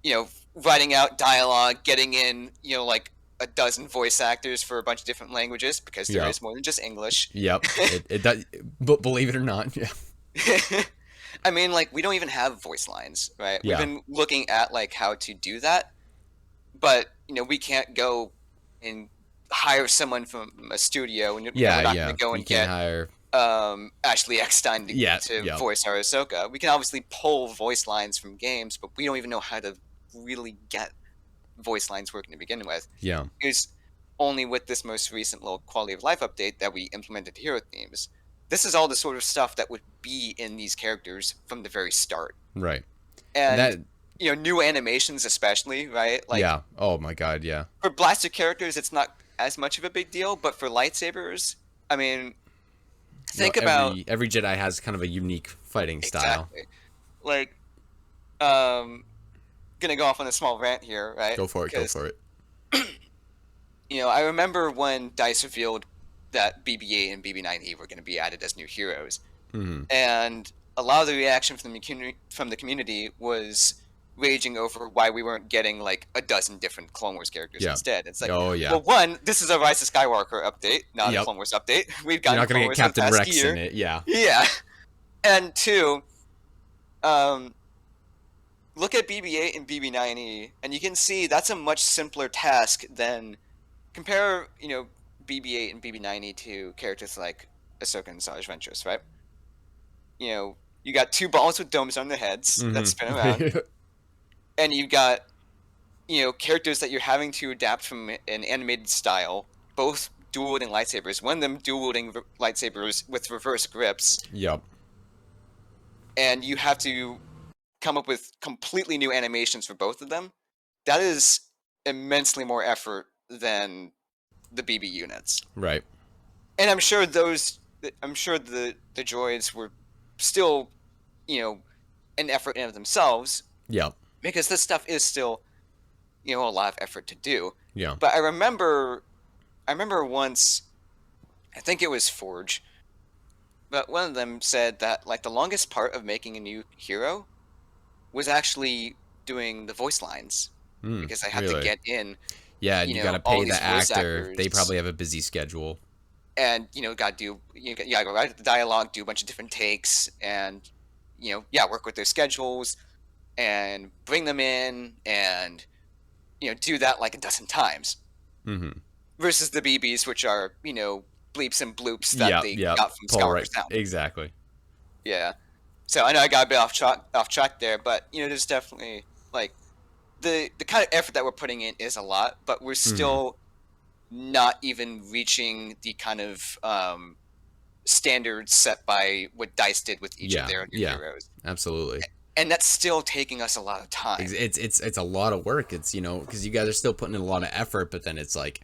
Yeah. writing out dialogue, getting in like a dozen voice actors for a bunch of different languages because there Yeah. is more than just English. Yep. It does, but believe it or not, yeah. I mean, like we don't even have voice lines, right? We've Yeah. been looking at like how to do that, but we can't go and hire someone from a studio, and we're Yeah, not going yeah. to go You and can't get hire. Ashley Eckstein Yeah. to Yep. voice our Ahsoka. We can obviously pull voice lines from games, but we don't even know how to really get voice lines working to begin with. Yeah. It was only with this most recent little quality of life update that we implemented hero themes. This is all the sort of stuff that would be in these characters from the very start. Right. And And that. new animations especially, right? Like Yeah. Oh my God. Yeah. for blaster characters it's not as much of a big deal, but for lightsabers, I mean, think about Every Jedi has kind of a unique fighting style. exactly. Like gonna go off on a small rant here, right? Go for it. Go Because for it. I remember when Dice revealed that BB-8 and BB-9E were going to be added as new heroes, Mm-hmm. and a lot of the reaction from the community was raging over why we weren't getting like a dozen different Clone Wars characters Yeah. instead. It's like, Oh yeah. well, one, this is a Rise of Skywalker update, not a Yep. Clone Wars update. We've You're gotten not gonna Clone get Wars for the Captain past Rex year. in it. Yeah. Yeah, and two, look at BB-8 and BB-9E, and you can see that's a much simpler task than compare, BB-8 and BB-9E to characters like Ahsoka and Asajj Ventress, right? You got two balls with domes on their heads that spin around, Mm-hmm. and you've got, characters that you're having to adapt from an animated style, both dual wielding lightsabers, one of them dual wielding lightsabers with reverse grips, Yep. and you have to come up with completely new animations for both of them. That is immensely more effort than the BB units. Right. And I'm sure the droids were still, an effort in of themselves, Yep. because this stuff is still, a lot of effort to do. Yeah. But I remember once, I think it was Forge, but one of them said that like the longest part of making a new hero was actually doing the voice lines, because I had to Really? get in, Yeah, and you gotta all pay these the voice actor. They actors, probably have a busy schedule. and got to do you gotta go write the dialogue, do a bunch of different takes, and work with their schedules and bring them in, and do that like a dozen times Mm-hmm. versus the BBs, which are bleeps and bloops that Yep. they Yep. got from Pull right. Skywalker Sound. Exactly. Yeah. So I know I got a bit off track there, but there's definitely like the kind of effort that we're putting in is a lot, but we're still not even reaching the kind of standards set by what Dice did with each of their new heroes. Absolutely. And that's still taking us a lot of time. It's a lot of work. It's because you guys are still putting in a lot of effort, but then it's like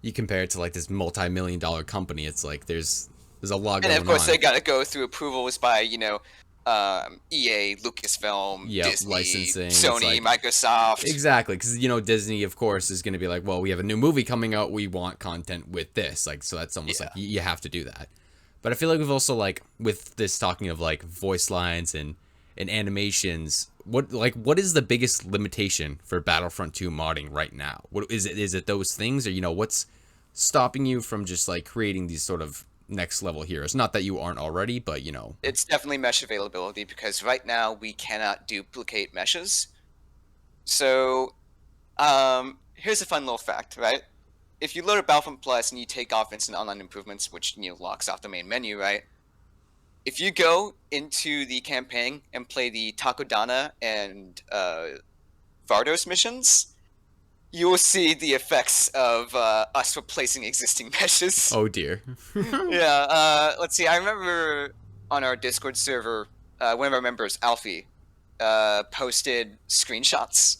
you compare it to like this multi-million-dollar company. It's like there's a lot going on. And of course they got to go through approvals by EA, Lucasfilm, Disney, licensing, Sony, Microsoft. Exactly, because Disney, of course, is going to be like, well, we have a new movie coming out. We want content with this, like, so that's almost like you have to do that. But I feel like we've also like with this talking of like voice lines and and animations. What is the biggest limitation for Battlefront 2 modding right now? What is it? Is it those things, or what's stopping you from just like creating these sort of next level heroes? Not that you aren't already, but It's definitely mesh availability because right now we cannot duplicate meshes. So, here's a fun little fact, right? If you load up Battlefront Plus and you take off instant online improvements, which locks off the main menu, right? If you go into the campaign and play the Takodana and Vardos missions, you will see the effects of us replacing existing meshes. oh dear. Yeah, let's see. I remember on our Discord server, one of our members, Alfie, posted screenshots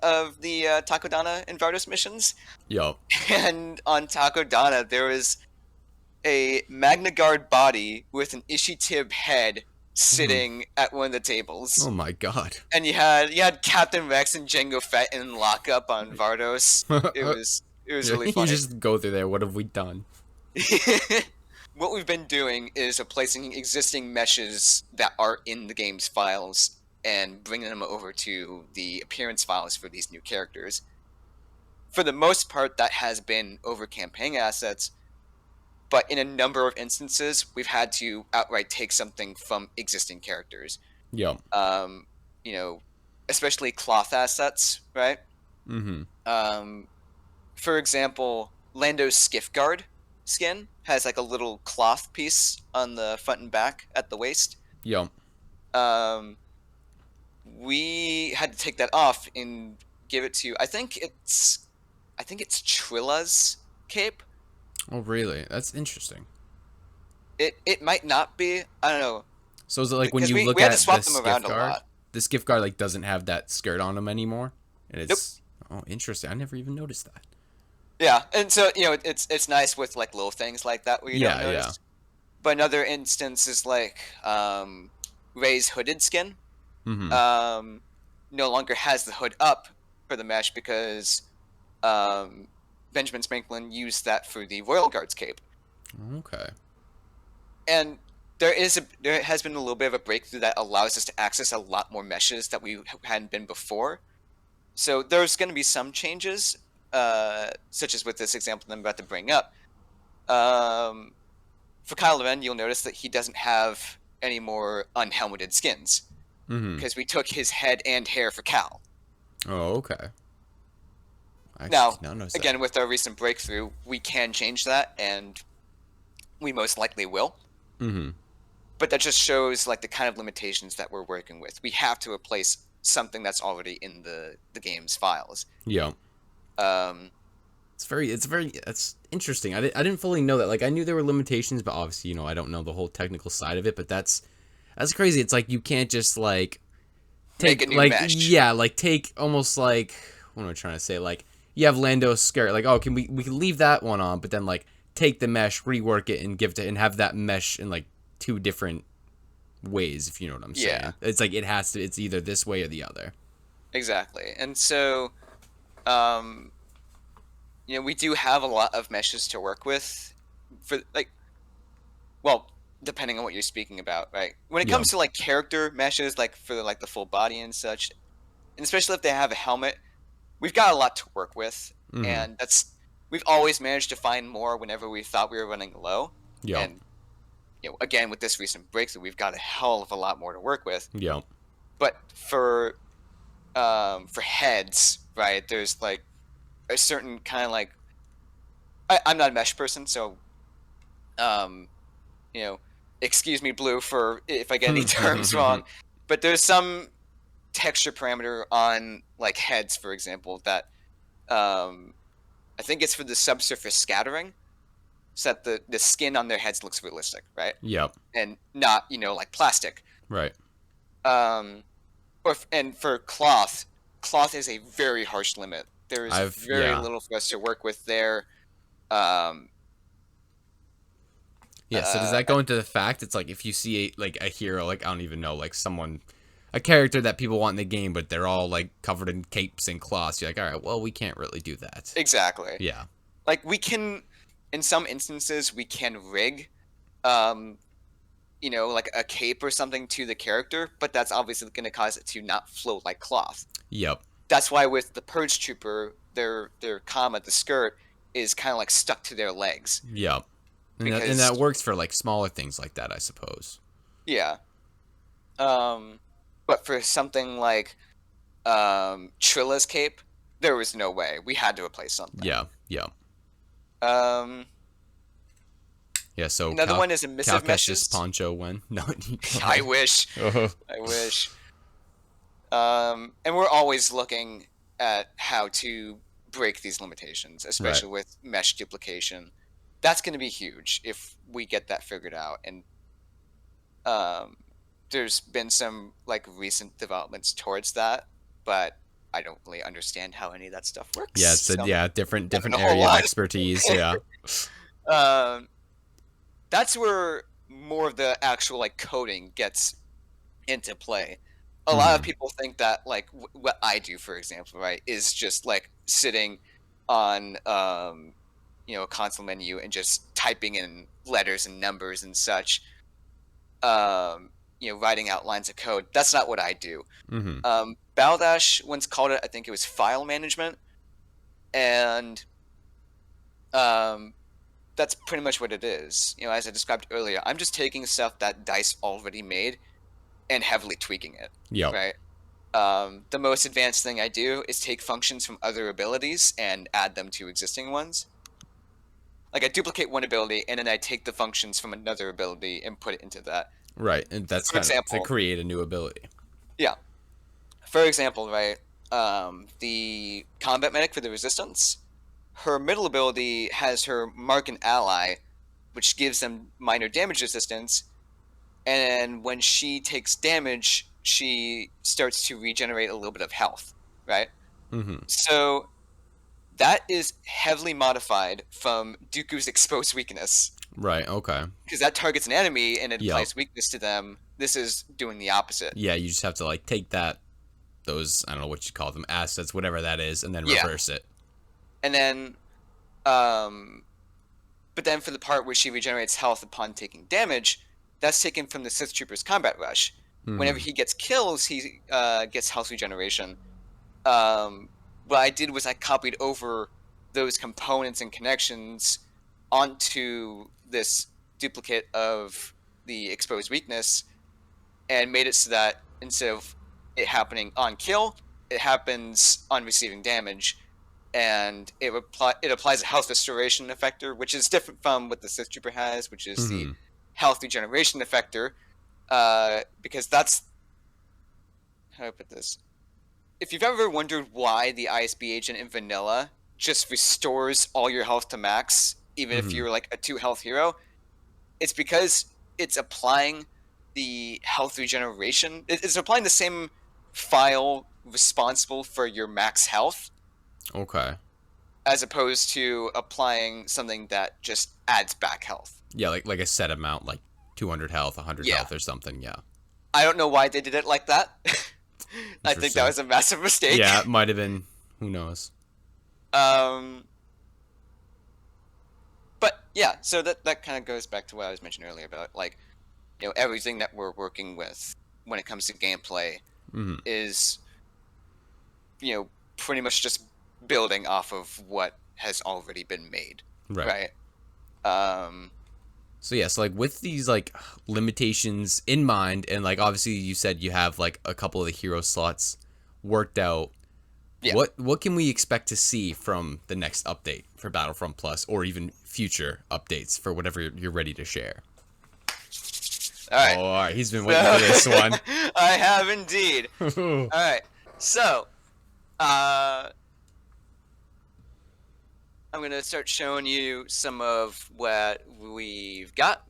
of the Takodana and Vardos missions. Yup. And on Takodana, there was a Magna Guard body with an Ishitib head sitting at one of the tables. Oh my god. And you had Captain Rex and Jango Fett in lockup on Vardos. It was really You funny. just go through there. What have we done? What we've been doing is replacing existing meshes that are in the game's files and bringing them over to the appearance files for these new characters. For the most part, that has been over campaign assets, but in a number of instances, we've had to outright take something from existing characters. Yep. Especially cloth assets, right? Mm-hmm. For example, Lando's Skiff Guard skin has like a little cloth piece on the front and back at the waist. Yep. We had to take that off and give it to I think it's Trilla's cape. Oh really? That's interesting. It might not be. I don't know. So is it like when Because you look we had at to swap the them around skiff a guard? lot. The skiff guard like doesn't have that skirt on him anymore, and it's oh interesting. I never even noticed that. Yeah, and so it's nice with like little things like that where you don't notice. Yeah. But another instance is like Rey's hooded skin. Mm-hmm. No longer has the hood up for the mesh because Benjamin Spanklin used that for the Royal Guard's cape. Okay. And there has been a little bit of a breakthrough that allows us to access a lot more meshes that we hadn't been before. So there's going to be some changes, such as with this example that I'm about to bring up. For Kylo Ren, you'll notice that he doesn't have any more unhelmeted skins because we took his head and hair for Cal. Oh, okay. Now, again, with our recent breakthrough, we can change that, and we most likely will. Mm-hmm. But that just shows like the kind of limitations that we're working with. We have to replace something that's already in the game's files. Yeah. It's interesting. I didn't fully know that. Like I knew there were limitations, but obviously, I don't know the whole technical side of it, but that's crazy. It's like you can't just like Make a new like mesh. yeah, like take almost like what am I trying to say? Like you have Lando's skirt, like we can leave that one on, but then like take the mesh, rework it, and give it and have that mesh in like two different ways, if you know what I'm saying. Yeah. It's like it's either this way or the other. Exactly. And so we do have a lot of meshes to work with for depending on what you're speaking about, right? When it comes to like character meshes, like for like the full body and such, and especially if they have a helmet, we've got a lot to work with, and we've always managed to find more whenever we thought we were running low. Yeah. And again, with this recent breakthrough, we've got a hell of a lot more to work with. Yeah. But for heads, right? There's like a certain kind of like I'm not a mesh person, so excuse me, Blue, for if I get any terms wrong. But there's some texture parameter on like heads, for example, that I think it's for the subsurface scattering, so that the skin on their heads looks realistic, right? Yep. And not like plastic. Right. And for cloth is a very harsh limit. There is very little for us to work with there. Yeah, so does that go into the fact it's like if you see a hero, like I don't even know, like a character that people want in the game, but they're all like covered in capes and cloths, you're like, all right, well, we can't really do that. Exactly. Yeah. Like we can, in some instances, we can rig like a cape or something to the character, but that's obviously going to cause it to not float like cloth. Yep. That's why with the Purge Trooper, their comma, the skirt, is kind of like stuck to their legs. Yep. And Because, that works for like smaller things like that, I suppose. yeah. But for something like Trilla's cape, there was no way. We had to replace something. Yeah. Yeah. Um, Yeah. So Another one is emissive meshes. poncho when? No. I wish. I wish. And we're always looking at how to break these limitations, especially Right. with mesh duplication. That's going to be huge if we get that figured out. And there's been some like recent developments towards that, but I don't really understand how any of that stuff works. Yeah. It's a So different I don't know a whole area of lot. expertise. Yeah. That's where more of the actual like coding gets into play. A lot of Mhm. people think that like what I do, for example, right, is just like sitting on a console menu and just typing in letters and numbers and such, writing out lines of code. That's not what I do. Mhm. Baldash once called it, I think it was file management, and um, that's pretty much what it is. As I described earlier, I'm just taking stuff that DICE already made and heavily tweaking it, Yep. right? The most advanced thing I do is take functions from other abilities and add them to existing ones. Like I duplicate one ability and then I take the functions from another ability and put it into that. Right. And that's For kind of to example, create a new ability. yeah. For example, right, the combat medic for the resistance, her middle ability has her mark an ally, which gives them minor damage resistance, and when she takes damage, she starts to regenerate a little bit of health, right? Mhm. So that is heavily modified from Dooku's exposed weakness, Right. Okay. because that targets an enemy and it Yep. applies weakness to them. This is doing the opposite. Yeah. You just have to like take those, I don't know what you call them, assets, whatever that is, and then Yeah, reverse it. and then, um, but then for the part where she regenerates health upon taking damage, that's taken from the Sith Trooper's combat rush. Whenever Mhm. he gets kills, he gets health regeneration. What I did was I copied over those components and connections onto this duplicate of the exposed weakness and made it so that instead of it happening on kill, it happens on receiving damage, and it applies a health restoration effector, which is different from what the Sith Trooper has, which is the Mhm. health regeneration effector, because that's how do I put this. If you've ever wondered why the ISB agent in vanilla just restores all your health to max, even if Mhm. you're like a 2 health hero, it's because it's applying the health regeneration. It's applying the same file responsible for your max health, Okay. as opposed to applying something that just adds back health. Yeah. Like a set amount, like 200 health, 100 Yeah. health, or something. Yeah. I don't know why they did it like that. I think that Interesting. was a massive mistake. Yeah. It might have been. Who knows? Um, but yeah, so that kind of goes back to what I was mentioning earlier about like, everything that we're working with when it comes to gameplay Mhm. is, pretty much just building off of what has already been made, Right. right? Um, So yes, like with these like limitations in mind, and like obviously you said you have like a couple of the hero slots worked out. yeah. What can we expect to see from the next update for Battlefront Plus, or even future updates for whatever you're ready to share? All right. Oh, all right. He's been So waiting for this one. I have indeed. All right. So, I'm gonna start showing you some of what we've got.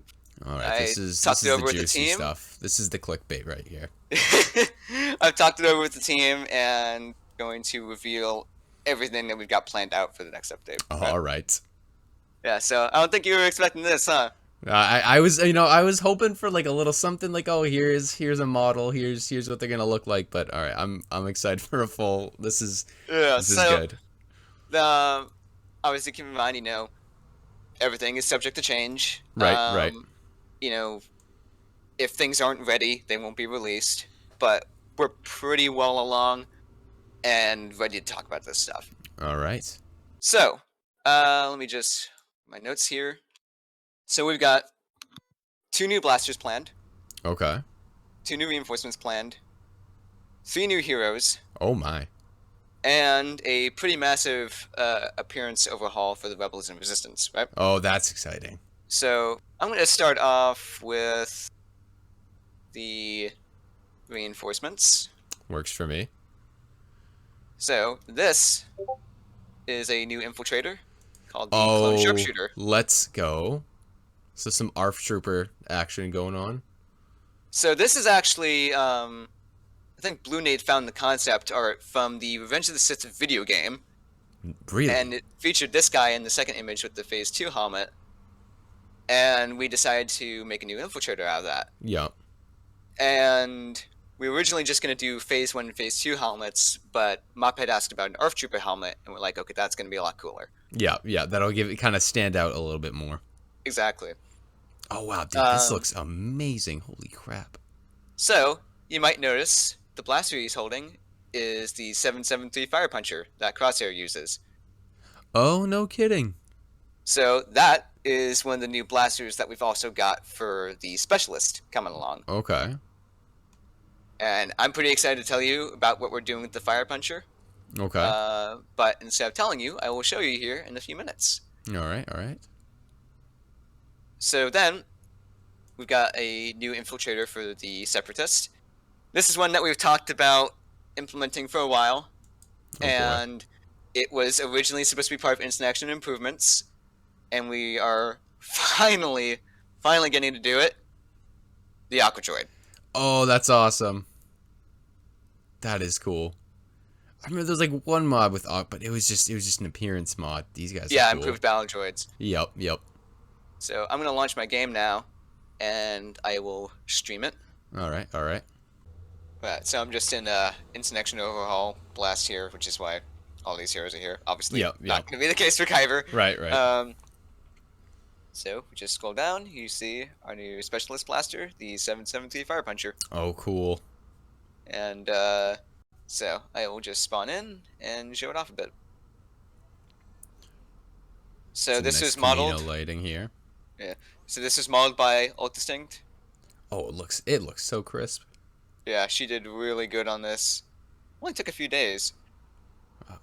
All right, I this talked it is the over with the juicy team. stuff. This is the clickbait right here. I've talked it over with the team and going to reveal everything that we've got planned out for the next update. Right? All right. Yeah, so I don't think you were expecting this, huh? I was I was hoping for like a little something like, oh, here's a model, here's what they're gonna look like, but all right, I'm excited for a full. Yeah, This is so good. obviously keep in mind, everything is subject to change. Right, right. You know, if things aren't ready, they won't be released. But we're pretty well along and ready to talk about this stuff. All right. So, let me just my notes here. So we've got 2 new blasters planned, Okay. 2 new reinforcements planned, 3 new heroes, Oh my. and a pretty massive appearance overhaul for the Rebels and Resistance, right? Oh, that's exciting. So I'm going to start off with the reinforcements. Works for me. So this is a new infiltrator called the Clone Oh, Sharpshooter. let's go. So some ARF Trooper action going on. So this is actually, I think Blue Nate found the concept art from the Revenge of the Sith video game. Really? And it featured this guy in the second image with the Phase 2 helmet. And we decided to make a new infiltrator out of that. Yup. And we were originally just going to do Phase 1 and Phase 2 helmets, but Mop had asked about an ARF Trooper helmet, and we're like, okay, that's going to be a lot cooler. Yeah, yeah. That'll give it kind of stand out a little bit more. Exactly. Oh, wow. Dude, this looks amazing. Holy crap. So, you might notice the blaster he's holding is the 773 Fire Puncher that Crosshair uses. Oh, no kidding. So, that is one of the new blasters that we've also got for the Specialist coming along. Okay. And I'm pretty excited to tell you about what we're doing with the Fire Puncher. Okay. But instead of telling you, I will show you here in a few minutes. All right, all right. So then, we've got a new infiltrator for the Separatist. This is one that we've talked about implementing for a while. Oh, and it was originally supposed to be part of Instant Action Improvements. And we are finally getting to do it. The Aqua Droid. Oh, that's awesome. That is cool. I remember there was like one mod with Aqu, but it was just an appearance mod. These guys are cool. Improved battle droids. Yep, yep. So I'm gonna launch my game now, and I will stream it. All right, all right. Right, so I'm just in Instant Action Overhaul Blast here, which is why all these heroes are here. Obviously, not gonna be the case for Kyber. Right, right. So we just scroll down. You see our new Specialist Blaster, the 773 Fire Puncher. Oh, cool. And so I will just spawn in and show it off a bit. So Some this nice is modeled. Camino lighting here. Yeah. So this is modeled by Ultistinct. Oh, it looks so crisp. Yeah, she did really good on this. Only took a few days. Wow.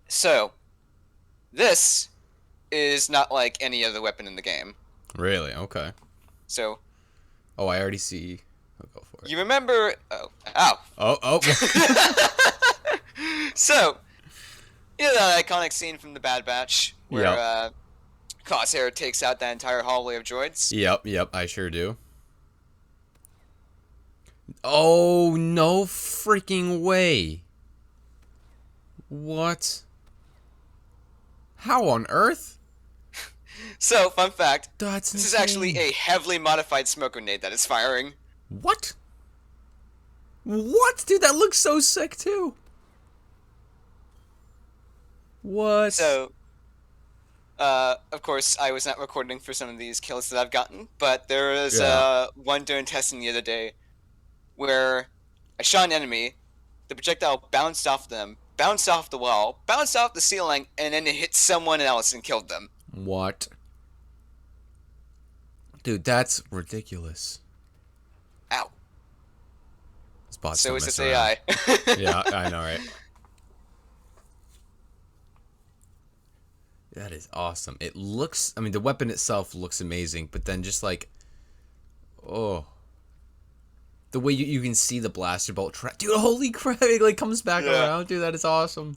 So this is not like any other weapon in the game. Really? Okay. So. Oh, I already see. I'll go for it. You remember? Oh, ow. Oh. So, you know that iconic scene from the Bad Batch where Crosshair takes out that entire hallway of droids? Yep, I sure do. Oh, no freaking way. What? How on earth? So, fun fact. That's this insane. is actually a heavily modified smoke grenade that is firing. What? What? Dude, that looks so sick too. What? So, of course, I was not recording for some of these kills that I've gotten, but there was one during testing the other day where I shot an enemy, the projectile bounced off them, bounced off the wall, bounced off the ceiling, and then it hit someone else and killed them. What? Dude, that's ridiculous. Ow. This bot's So don't is mess this around. AI. Yeah, I know, right? That is awesome. It looks, I mean, the weapon itself looks amazing, but then just like, oh. The way you can see the blaster bolt dude, holy crap, it like comes back around, dude, that is awesome.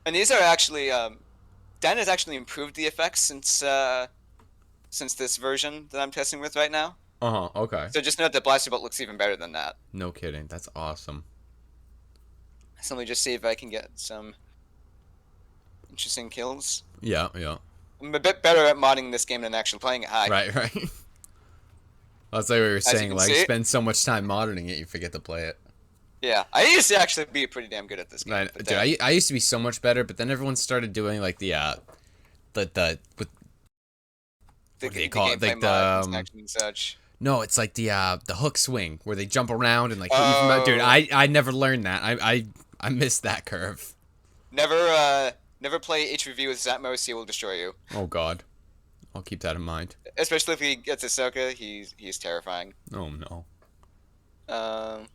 And these are actually, Dan has actually improved the effects since this version that I'm testing with right now. Uh-huh, okay. So just note that blaster bolt looks even better than that. No kidding, that's awesome. So let me just see if I can get some interesting kills. Yeah. I'm a bit better at modding this game than actually playing it high. Right. That's like what you were saying, like, see, spend so much time modding it, you forget to play it. Yeah, I used to actually be pretty damn good at this game. Dude, I used to be so much better, but then everyone started doing, like, what do you call it? Like, and such. No, it's like the hook swing where they jump around and like hit you from that. Dude, Oh, I never learned that. I missed that curve. never play HVV with Zatmos. He will destroy you. Oh God, I'll keep that in mind. Especially if he gets Ahsoka, he's terrifying. Oh no. Um.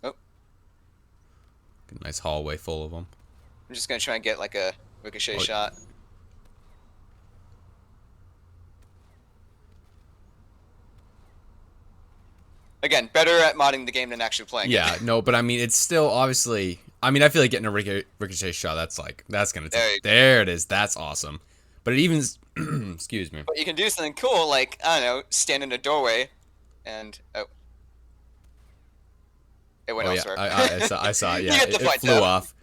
Oh, A nice hallway full of them. I'm just gonna try and get like a ricochet shot. Again, better at modding the game than actually playing Yeah, it. no, but I mean, it's still obviously. I mean, I feel like getting a ricochet shot. That's gonna There, take. There it is. That's awesome. But it even. Excuse me. but you can do something cool, like I don't know, stand in a doorway, and oh, it went Oh yeah, elsewhere. I saw it. You Yeah, get the it point, flew though. off.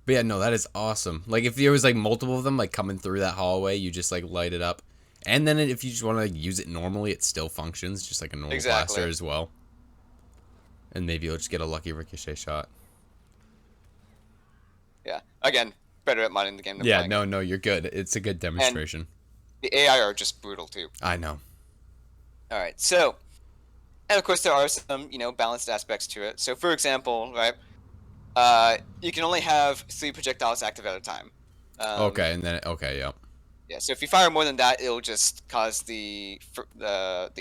But yeah, no, that is awesome. Like if there was like multiple of them like coming through that hallway, you just like light it up, and then if you just want to like, use it normally, it still functions just like a normal Exactly. blaster as well. And maybe you'll just get a lucky ricochet shot. Yeah. Again, better at modding the game than Yeah, playing no, you're good. It's a good it. And demonstration. the AI are just brutal too. I know. All right. So, and of course there are some, balanced aspects to it. So, for example, right, you can only have 3 projectiles active at a time. Okay, and then okay, yeah. Yeah. So if you fire more than that, it'll just cause the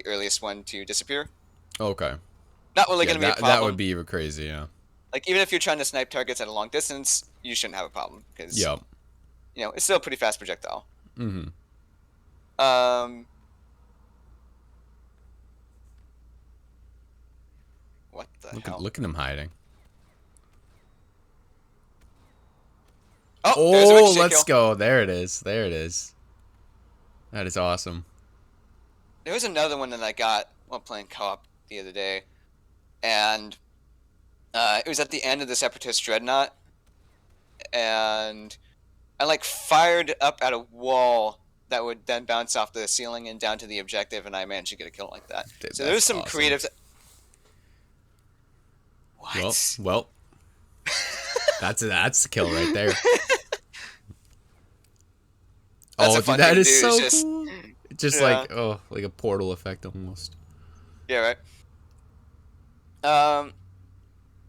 earliest one to disappear. Okay. Not really Yeah, going to be a that would problem. be crazy, yeah. Like even if you're trying to snipe targets at a long distance, you shouldn't have a problem because Yep. it's still a pretty fast projectile. Mm-hmm. What the hell? Look at him hiding. Oh, there's a Oh, ricochet let's kill. go. There it is. There it is. That is awesome. There was another one that I got while playing co-op the other day, and it was at the end of the Separatist Dreadnought, and I like fired up at a wall that would then bounce off the ceiling and down to the objective, and I managed to get a kill like that. Dude, So there's some awesome. creative. What? Well, that's the kill right there. That's Oh, a fun dude, that thing to is do, so just, cool. Just yeah. like a portal effect almost. Yeah, right.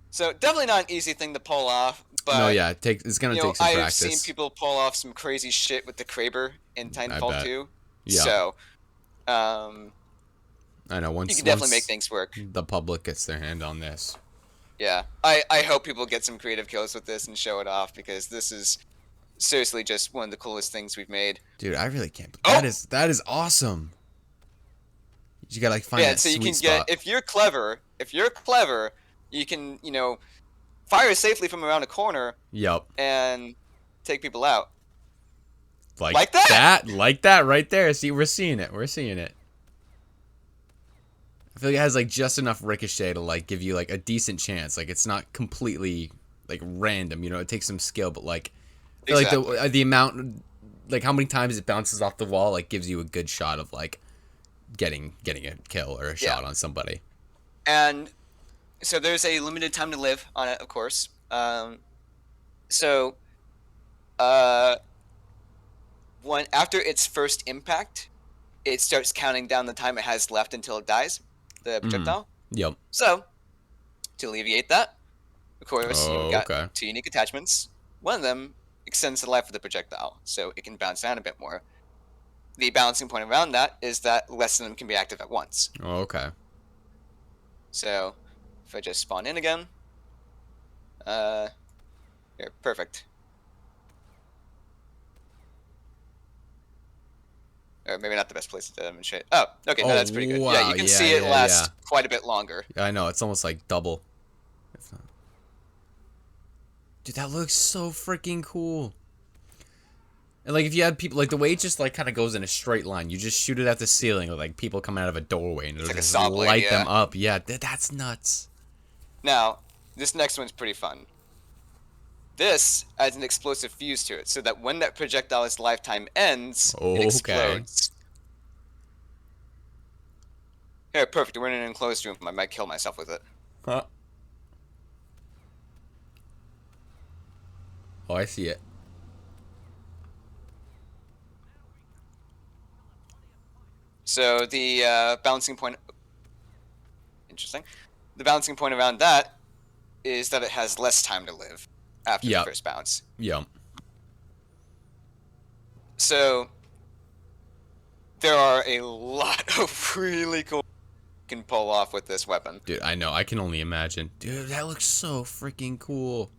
So definitely not an easy thing to pull off, but No, yeah, it's gonna take some I've practice. seen people pull off some crazy shit with the Kraber in I Titanfall bet. 2. Yeah. So, I know you can definitely make things work. the public gets their hand on this. Yeah, I hope people get some creative kills with this and show it off because this is seriously just one of the coolest things we've made. Dude, I really can't. Oh! That is awesome. You gotta like find that so you sweet can spot. if you're clever, you can fire safely from around a corner. Yep. And take people out. Like that? Like that right there. See, we're seeing it. We're seeing it. I feel like it has like just enough ricochet to like give you like a decent chance. Like it's not completely like random. It takes some skill, but like I feel Exactly. like the amount, like how many times it bounces off the wall, like gives you a good shot of like getting a kill or a shot on somebody. And so there's a limited time to live on it, of course. When after its first impact, it starts counting down the time it has left until it dies, the projectile. Yep. So to alleviate that, of course, you've got okay. 2 unique attachments. One of them extends the life of the projectile, so it can bounce down a bit more. The balancing point around that is that less of them can be active at once. Oh, okay. So if I just spawn in again, here, perfect. Or maybe not the best place to demonstrate. Oh, okay, no, that's pretty good. Wow, yeah, you can see it last quite a bit longer. I know, it's almost like double. Dude, that looks so freaking cool. And like if you had people like the way it just like kind of goes in a straight line, you just shoot it at the ceiling with like people come out of a doorway and it'll like just a saw blade, light them up. Yeah, that's nuts. Now, this next one's pretty fun. This adds an explosive fuse to it, so that when that projectile's lifetime ends, it explodes. Here, perfect. We're in an enclosed room. I might kill myself with it. Huh? Oh, I see it. So the balancing point. Interesting. The balancing point around that is that it has less time to live after the Yep. first bounce. Yep. So there are a lot of really cool you can pull off with this weapon. Dude, I know. I can only imagine. Dude, that looks so freaking cool.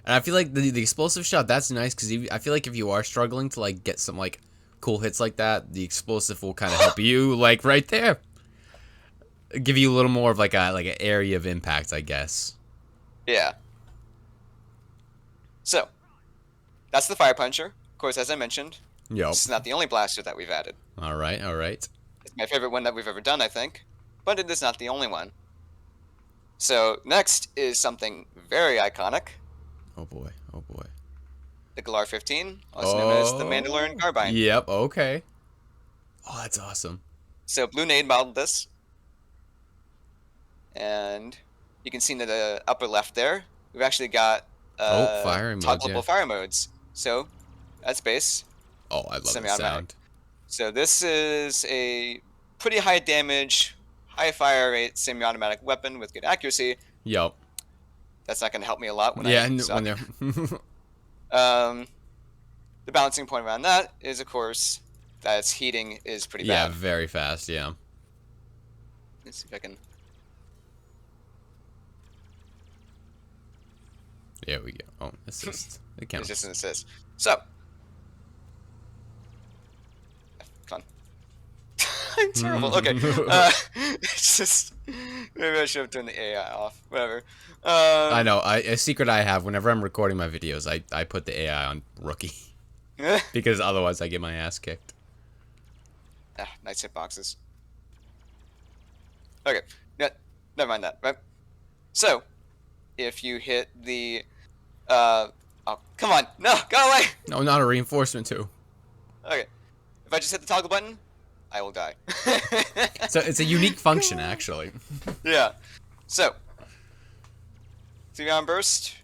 And I feel like the explosive shot, that's nice because I feel like if you are struggling to like get some like cool hits like that, the explosive will kind of help you like right there. Give you a little more of like an area of impact, I guess. Yeah. So that's the Fire Puncher. Of course, as I mentioned, Yep. this is not the only blaster that we've added. All right. All right. It's my favorite one that we've ever done, I think, but it is not the only one. So next is something very iconic. Oh boy. Oh boy. The Galar 15, also known as the Mandalorian Carbine. Yep. Okay. Oh, that's awesome. So Blue Nade modeled this, and you can see in the upper left there, we've actually got fire modes, toggleable yeah. fire modes. So that's base, Oh, I love the semi-automatic. sound. So this is a pretty high damage, high fire rate semi-automatic weapon with good accuracy. Yep. That's not going to help me a lot when Yeah, I suck. when they're The balancing point around that is, of course, that its heating is pretty yeah, bad. very fast. Yeah. Let's see if I can. There we go. Oh, assist. It counts. It's just an assist. So, come on. I'm terrible. Okay. It's just maybe I should have turned the AI off. Whatever. I know. A secret I have whenever I'm recording my videos, I put the AI on rookie because otherwise I get my ass kicked. Nice hitboxes. Okay. Yeah, never mind that. Right. So, if you hit the, oh, come on, no, go away. No, not a reinforcement too. Okay. If I just hit the toggle button, I will die. So it's a unique function, actually. Yeah. So, 3-round burst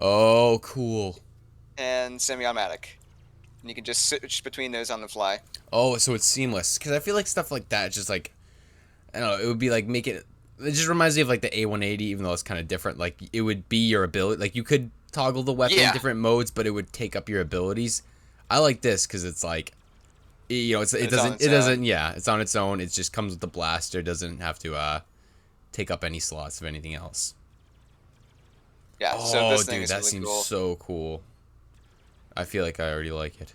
Oh, cool. and semi-automatic. And you can just switch between those on the fly. Oh, so it's seamless. Because I feel like stuff like that, just like, I don't know, it would be like make it. It just reminds me of like the A180, even though it's kind of different. Like it would be your ability. Like you could toggle the weapon in different modes, but it would take up your abilities. I like this because it's like, you know, it doesn't. Yeah, it's on its own. It just comes with the blaster. Doesn't have to take up any slots of anything else. Yeah. Oh, so this thing dude, is that really seems cool. so cool. I feel like I already like it.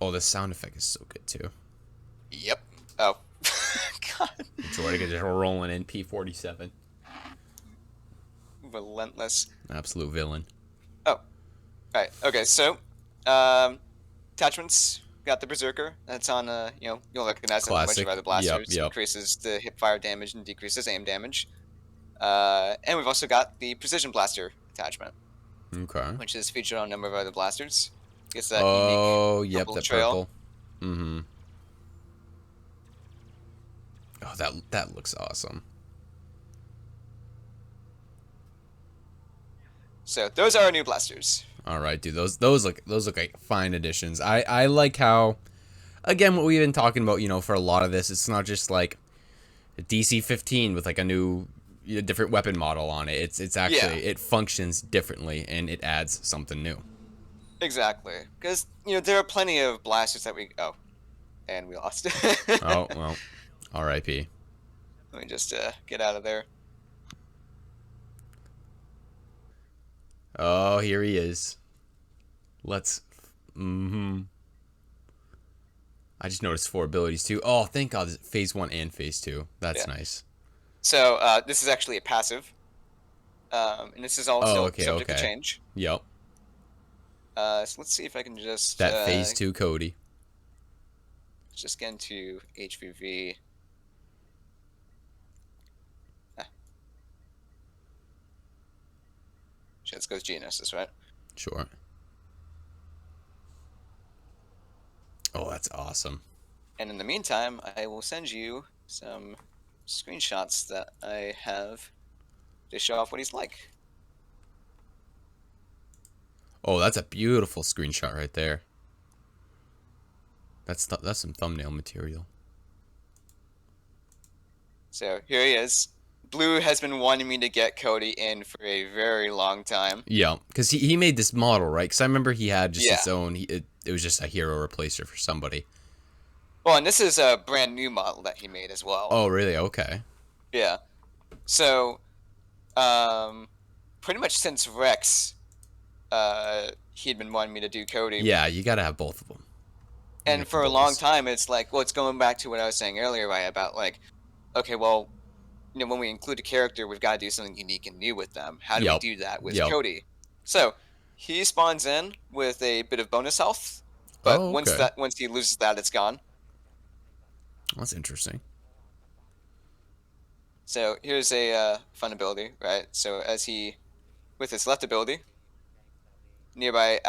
Oh, the sound effect is so good too. Yep. Oh. God. Jordan just rolling in P47. Relentless. Absolute villain. Oh. Right. Okay. So, attachments. Got the Berserker. That's on. You know, you'll recognize it from a bunch Classic. of other blasters. Yep. Increases the hip fire damage and decreases aim damage. And we've also got the Precision Blaster attachment, Okay. which is featured on a number of other blasters. Gets that Oh, unique yep, purple the trail. purple. Mm-hmm. Oh, that looks awesome. So those are our new blasters. All right, dude. Those look like fine additions. I like how, again, what we've been talking about. You know, for a lot of this, it's not just like a DC-15 with like a new, different weapon model on it. It's actually it functions differently and it adds something new. Exactly, because there are plenty of blasters that we and we lost. Oh well, R.I.P. Let me just get out of there. Oh, here he is. Let's. Mm-hmm. I just noticed 4 abilities too. Oh, thank God! Phase 1 and Phase 2. That's nice. So this is actually a passive, and this is all still subject to change. Yep. So let's see if I can just That Phase 2 Cody. just get into HVV. Let's go with Genesis, right? Sure. Oh, that's awesome. And in the meantime, I will send you some screenshots that I have to show off what he's like. Oh, that's a beautiful screenshot right there. That's some thumbnail material. So here he is. Blue has been wanting me to get Cody in for a very long time. Yeah, because he made this model, right? Because I remember he had just Yeah. its own. It was just a hero replacer for somebody. Well, and this is a brand new model that he made as well. Oh, really? Okay. Yeah. So, pretty much since Rex, he'd been wanting me to do Cody. Yeah, you gotta have both of them. And for a long time, it's like, well, it's going back to what I was saying earlier, right? About like, okay, well, when we include a character, we've got to do something unique and new with them. How do we do that with Cody? So he spawns in with a bit of bonus health, but Oh, okay. once he loses that, it's gone. That's interesting. So here's a fun ability, right? So with his left ability, nearby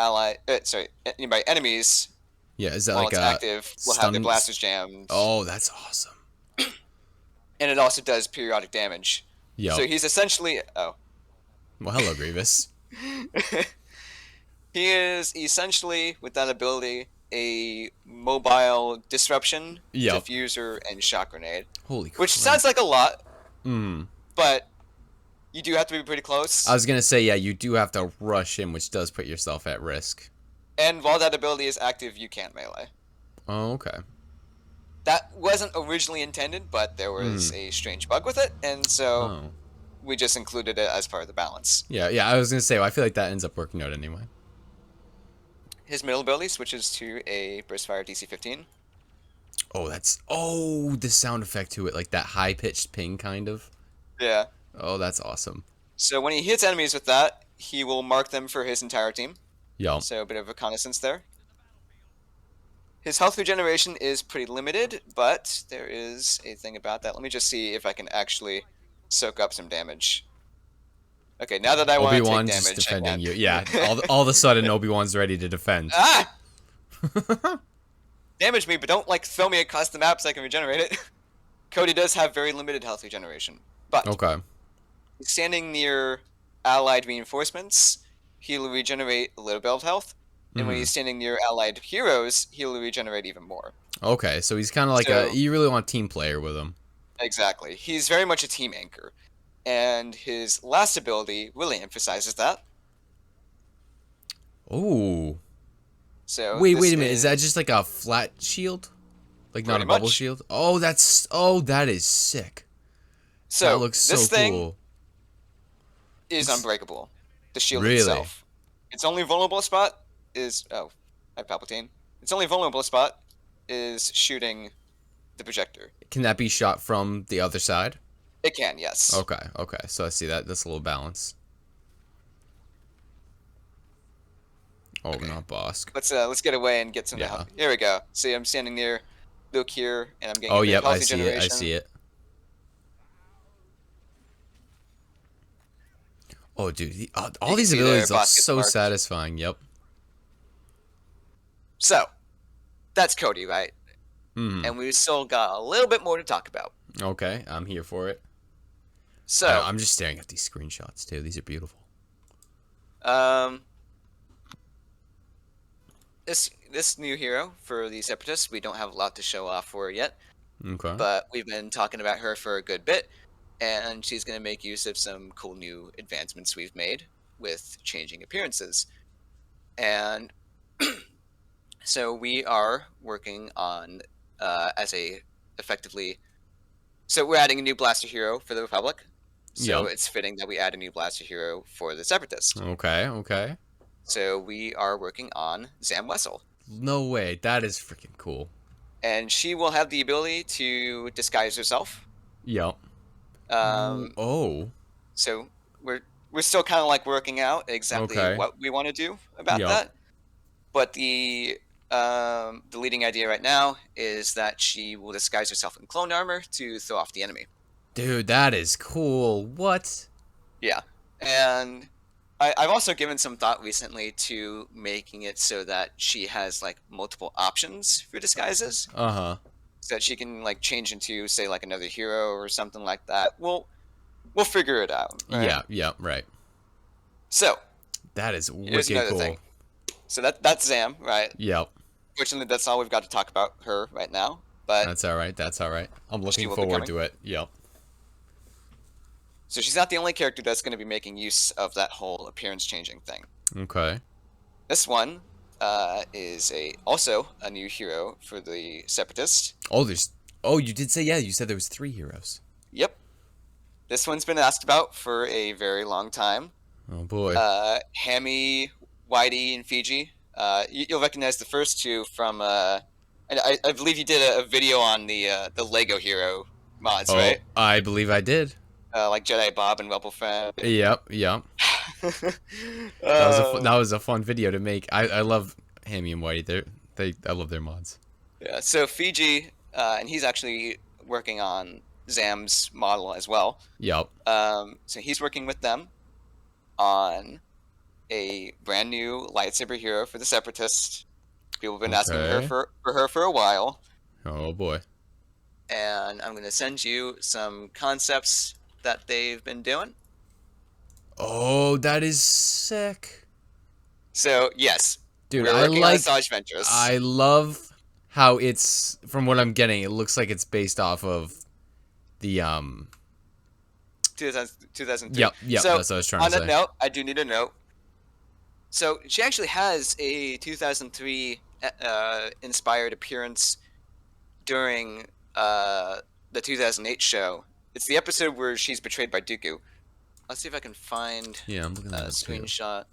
nearby enemies, Yeah, is that while like it's a active, will have their stun? blasters jammed. Oh, that's awesome. And it also does periodic damage. Yep. So he's essentially Well, hello, Grievous. He is essentially, with that ability, a mobile disruption, diffuser, and shock grenade. Holy crap. Which sounds like a lot, Hmm. but you do have to be pretty close. I was gonna say, yeah, you do have to rush in, which does put yourself at risk. And while that ability is active, you can't melee. Oh, okay. That wasn't originally intended, but there was a strange bug with it, and so we just included it as part of the balance. Yeah, I was gonna say, well, I feel like that ends up working out anyway. His middle ability switches to a burst fire DC 15. Oh, the sound effect to it, like that high pitched ping kind of. Yeah. Oh, that's awesome. So when he hits enemies with that, he will mark them for his entire team. Yeah. So a bit of reconnaissance there. His health regeneration is pretty limited, but there is a thing about that. Let me just see if I can actually soak up some damage. Okay, now that I want to take damage, Obi-Wan's just defending you. Yeah, all of a sudden Obi-Wan's ready to defend. Ah! Damage me, but don't like throw me across the map so I can regenerate it. Cody does have very limited health regeneration, but standing near allied reinforcements, he'll regenerate a little bit of health. And when he's standing near allied heroes, he'll regenerate even more. Okay, so he's kind of like you really want a team player with him. Exactly. He's very much a team anchor. And his last ability really emphasizes that. Oh. So wait a minute. Is that just like a flat shield? Like not a bubble shield? Oh, that is sick. So that looks this so thing cool. Is unbreakable. The shield itself. Its only vulnerable spot is hi Palpatine. Its only vulnerable spot is shooting the projector. Can that be shot from the other side? It can, yes. Okay. So I see that. That's a little balance. Oh, not Bosk. Let's get away and get some help. Here we go. See, I'm standing near Luke here, and I'm getting. Oh, yep, I see it. I see it. Oh, dude, all these abilities look so satisfying. Yep. So, that's Cody, right? And we've still got a little bit more to talk about. Okay, I'm here for it. So I'm just staring at these screenshots too. These are beautiful. This new hero for the Separatists, we don't have a lot to show off for yet. Okay. But we've been talking about her for a good bit, and she's going to make use of some cool new advancements we've made with changing appearances. And so we are working on so we're adding a new blaster hero for the Republic. So it's fitting that we add a new blaster hero for the Separatists. Okay. So we are working on Zam Wessel. No way. That is freaking cool. And she will have the ability to disguise herself. Yep. So we're still kind of like working out exactly what we want to do about that. But the leading idea right now is that she will disguise herself in clone armor to throw off the enemy. Dude, that is cool. What? Yeah. And I've also given some thought recently to making it so that she has like multiple options for disguises. So that she can like change into, say, like another hero or something like that. We'll figure it out. Right? Yeah, right. So that is wicked cool. thing. So that's Zam, right? Yep. Fortunately, that's all we've got to talk about her right now. But That's all right. That's all right. I'm she looking will be forward coming. to it. Yep. So she's not the only character that's going to be making use of that whole appearance changing thing. Okay. This one is also a new hero for the Separatists. Oh, there's. Oh, you did say yeah. You said there was 3 heroes. Yep, this one's been asked about for a very long time. Oh boy. Hammy, Whitey, and Fiji. You'll recognize the first two from. I believe you did a video on the Lego Hero mods, Oh, right? I believe I did. Like Jedi Bob and Rebel Yep. Yep. uh, That was a fun video to make. I love Hammy and Whitey. I love their mods. yeah, so Fiji, and he's actually working on Zam's model as well. Yep. So he's working with them on a brand new lightsaber hero for the Separatists. People have been asking her Okay. for a while, Oh boy. and I'm going to send you some concepts that they've been doing. Oh, that is sick. So yes, Dude, we're working on Asajj Ventress. I love how it's from what I'm getting, it looks like it's based off of the 2003. Yep, So that's what I was trying on to that say. note, I do need a note. So she actually has a 2003 inspired appearance during the 2008 show. It's the episode where she's betrayed by Dooku. Let's see if I can find Yeah, I'm looking at a that too. screenshot.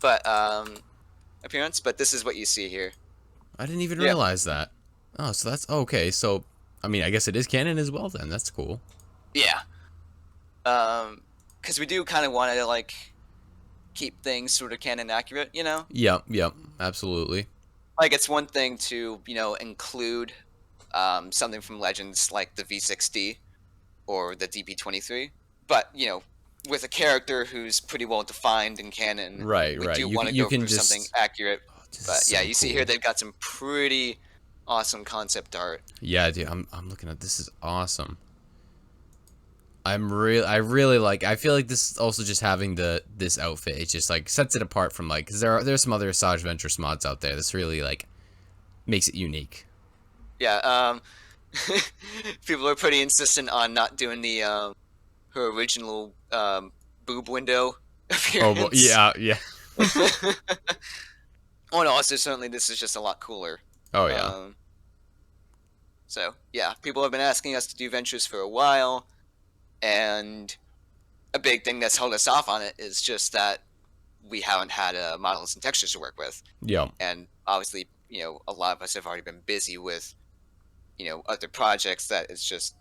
But appearance. But this is what you see here. I didn't even Yeah, realize that. Oh, so that's okay. So, I mean, I guess it is canon as well then. That's cool. yeah. Because we do kind of want to like keep things sort of canon accurate, you know. Yep, absolutely. Like it's one thing to include something from Legends like the V60 or the DP23, but with a character who's pretty well defined in canon, Right, we right. do You want to you go can for something just accurate. oh, this is But yeah, so you see here cool. they've got some pretty awesome concept art. Yeah, dude, I'm looking at this is awesome. I really like. I feel like this also just having this outfit, it just like sets it apart from like because there's some other Asajj Ventress mods out there. This really like makes it unique. Yeah, people are pretty insistent on not doing the her original boob window Oh, but appearance. yeah. Oh no, also certainly this is just a lot cooler. Oh yeah. Um, so yeah, people have been asking us to do ventures for a while, and a big thing that's held us off on it is just that we haven't had models and textures to work with, Yeah. and obviously, a lot of us have already been busy with, other projects. That it's just,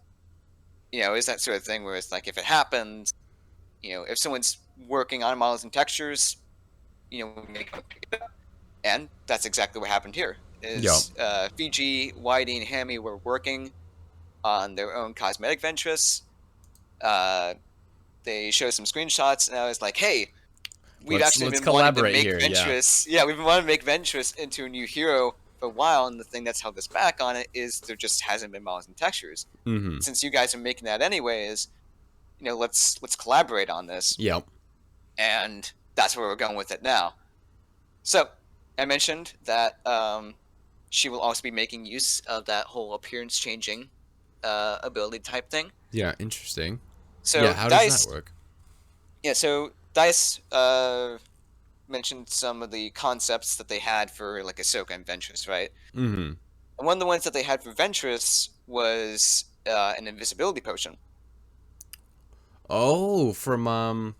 is that sort of thing where it's like if it happens, if someone's working on models and textures, we make it up. And that's exactly what happened here. Yeah. Is Fiji, Whitey, and Hammy were working on their own cosmetic Ventress. They showed some screenshots, and I was like, "Hey, we've actually Let's been wanting to collaborate make here. Yeah. Ventress. Yeah, we've been wanting to make Ventress into a new hero for a while, and the thing that's held us back on it is there just hasn't been models and textures. Mm-hmm. Since you guys are making that anyways, let's collaborate on this." Yep. And that's where we're going with it now. So I mentioned that she will also be making use of that whole appearance changing ability type thing. Yeah. Interesting. So Yeah. How Dice, does that work? yeah. So Dice mentioned some of the concepts that they had for like Ahsoka and Ventress, right? Mm-hmm. And one of the ones that they had for Ventress was an invisibility potion. Oh, from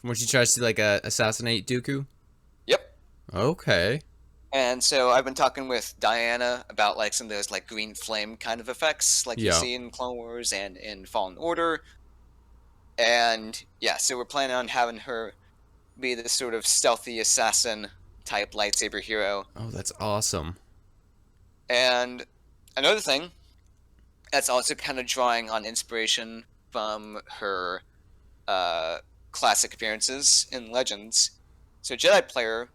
when she tries to like assassinate Dooku. Yep. Okay. And so I've been talking with Diana about like some of those like green flame kind of effects like you Yeah. see in Clone Wars and in Fallen Order. And yeah, so we're planning on having her be this sort of stealthy assassin type lightsaber hero. Oh, that's awesome. And another thing that's also kind of drawing on inspiration from her classic appearances in Legends. So Jedi player,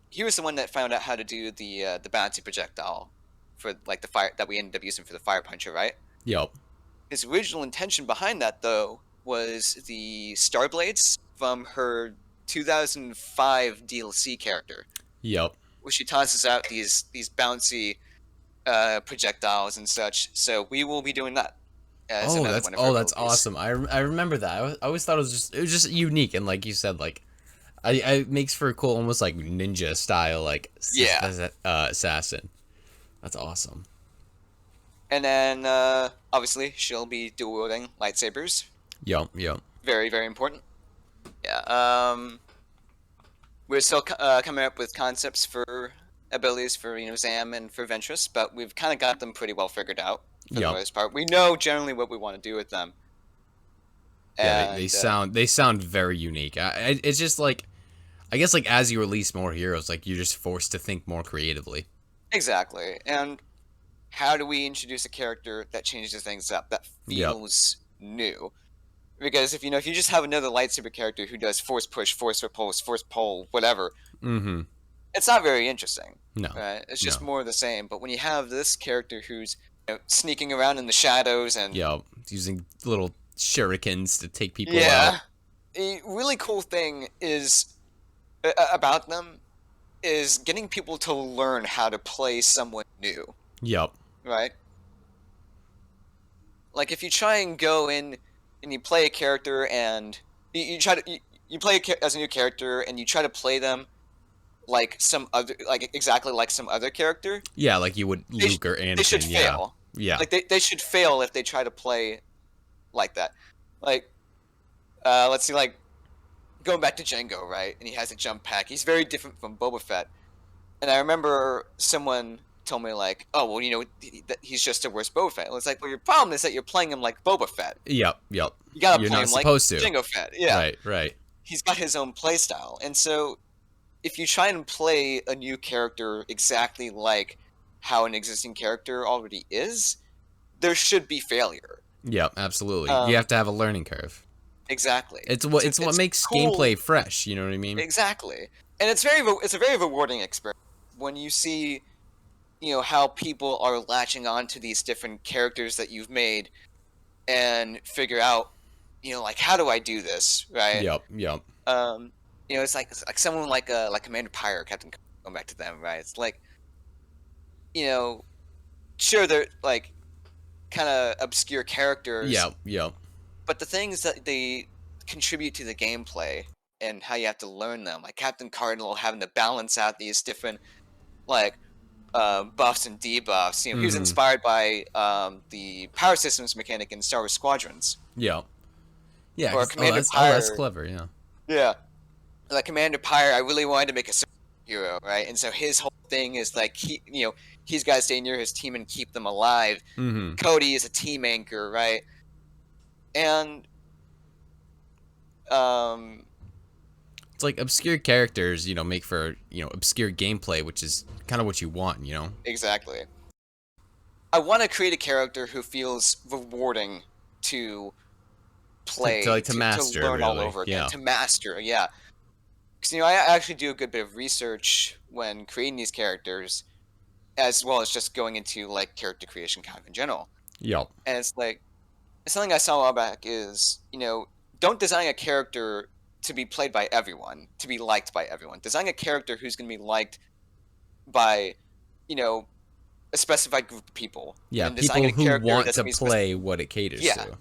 he was the one that found out how to do the bouncy projectile for like the fire that we ended up using for the fire puncher, right? Yep. His original intention behind that though was the star blades from her 2005 DLC character, Yep. where she tosses out these bouncy projectiles and such. So we will be doing that as another one of our That's abilities. awesome. I remember that. I always thought it was just unique, and like you said, like I it makes for a cool, almost like ninja style, like Yeah. assassin. That's awesome. And then obviously she'll be dual wielding lightsabers. Yep. Yep. Very, very important. Yeah. We're still coming up with concepts for abilities for Zam and for Ventress, but we've kind of got them pretty well figured out for the Yep. most part. We know generally what we want to do with them. Yeah, And, they sound very unique. It's just like, I guess like as you release more heroes, like you're just forced to think more creatively. exactly. And how do we introduce a character that changes things up, that feels new? Because if you just have another lightsaber character who does force push, force repulse, force pull, whatever, Mm-hmm. it's not very interesting. No. Right? It's just No. more of the same. But when you have this character who's sneaking around in the shadows and Yep. Using little shurikens to take people out. yeah, a really cool thing is about them is getting people to learn how to play someone new. Yep. Right? Like if you try and go in and you play a character and you try to you play as a new character and you try to play them like some other exactly like some other character, Yeah, like you would Luke or Anakin. they should Yeah. fail. Yeah. Like they should fail if they try to play like that. Like let's see, like going back to Django, right? And he has a jump pack. He's very different from Boba Fett. And I remember someone told me like, "Oh, well, he's just a worse Boba Fett." And it's like, well, your problem is that you're playing him like Boba Fett. Yep. Yep. You gotta You're play not him like supposed to. Jango Fett. Yeah, Right. Right. he's got his own play style, and so if you try and play a new character exactly like how an existing character already is, there should be failure. Yep. Absolutely. You have to have a learning curve. Exactly. It's what makes cool. gameplay fresh. You know what I mean? Exactly, and it's a very rewarding experience when you see, how people are latching on to these different characters that you've made, and figure out, like how do I do this, right? Yep. Yep. It's like someone like Commander Pyre, Captain. Going back to them, right? It's like, sure they're like kind of obscure characters. Yep. Yep. But the things that they contribute to the gameplay and how you have to learn them, like Captain Cardinal having to balance out these different like buffs and debuffs. He was inspired by the power systems mechanic in Star Wars Squadrons. Yep. Yeah. Or Commander Pyre. That's clever. Yeah. Yeah. Like Commander Pyre, I really wanted to make a hero, right? And so his whole thing is like he's got to stay near his team and keep them alive. Mm-hmm. Cody is a team anchor, right? And it's like obscure characters, make for, obscure gameplay, which is kind of what you want, Exactly. I want to create a character who feels rewarding to play, to master, to learn all really. over again, Yeah. to master, yeah. Because, I actually do a good bit of research when creating these characters, as well as just going into, like, character creation kind of in general. Yep. And it's like, something I saw a while back is, don't design a character to be played by everyone, to be liked by everyone. Design a character who's going to be liked by, a specified group of people. Yeah, and people who want to play what it caters to.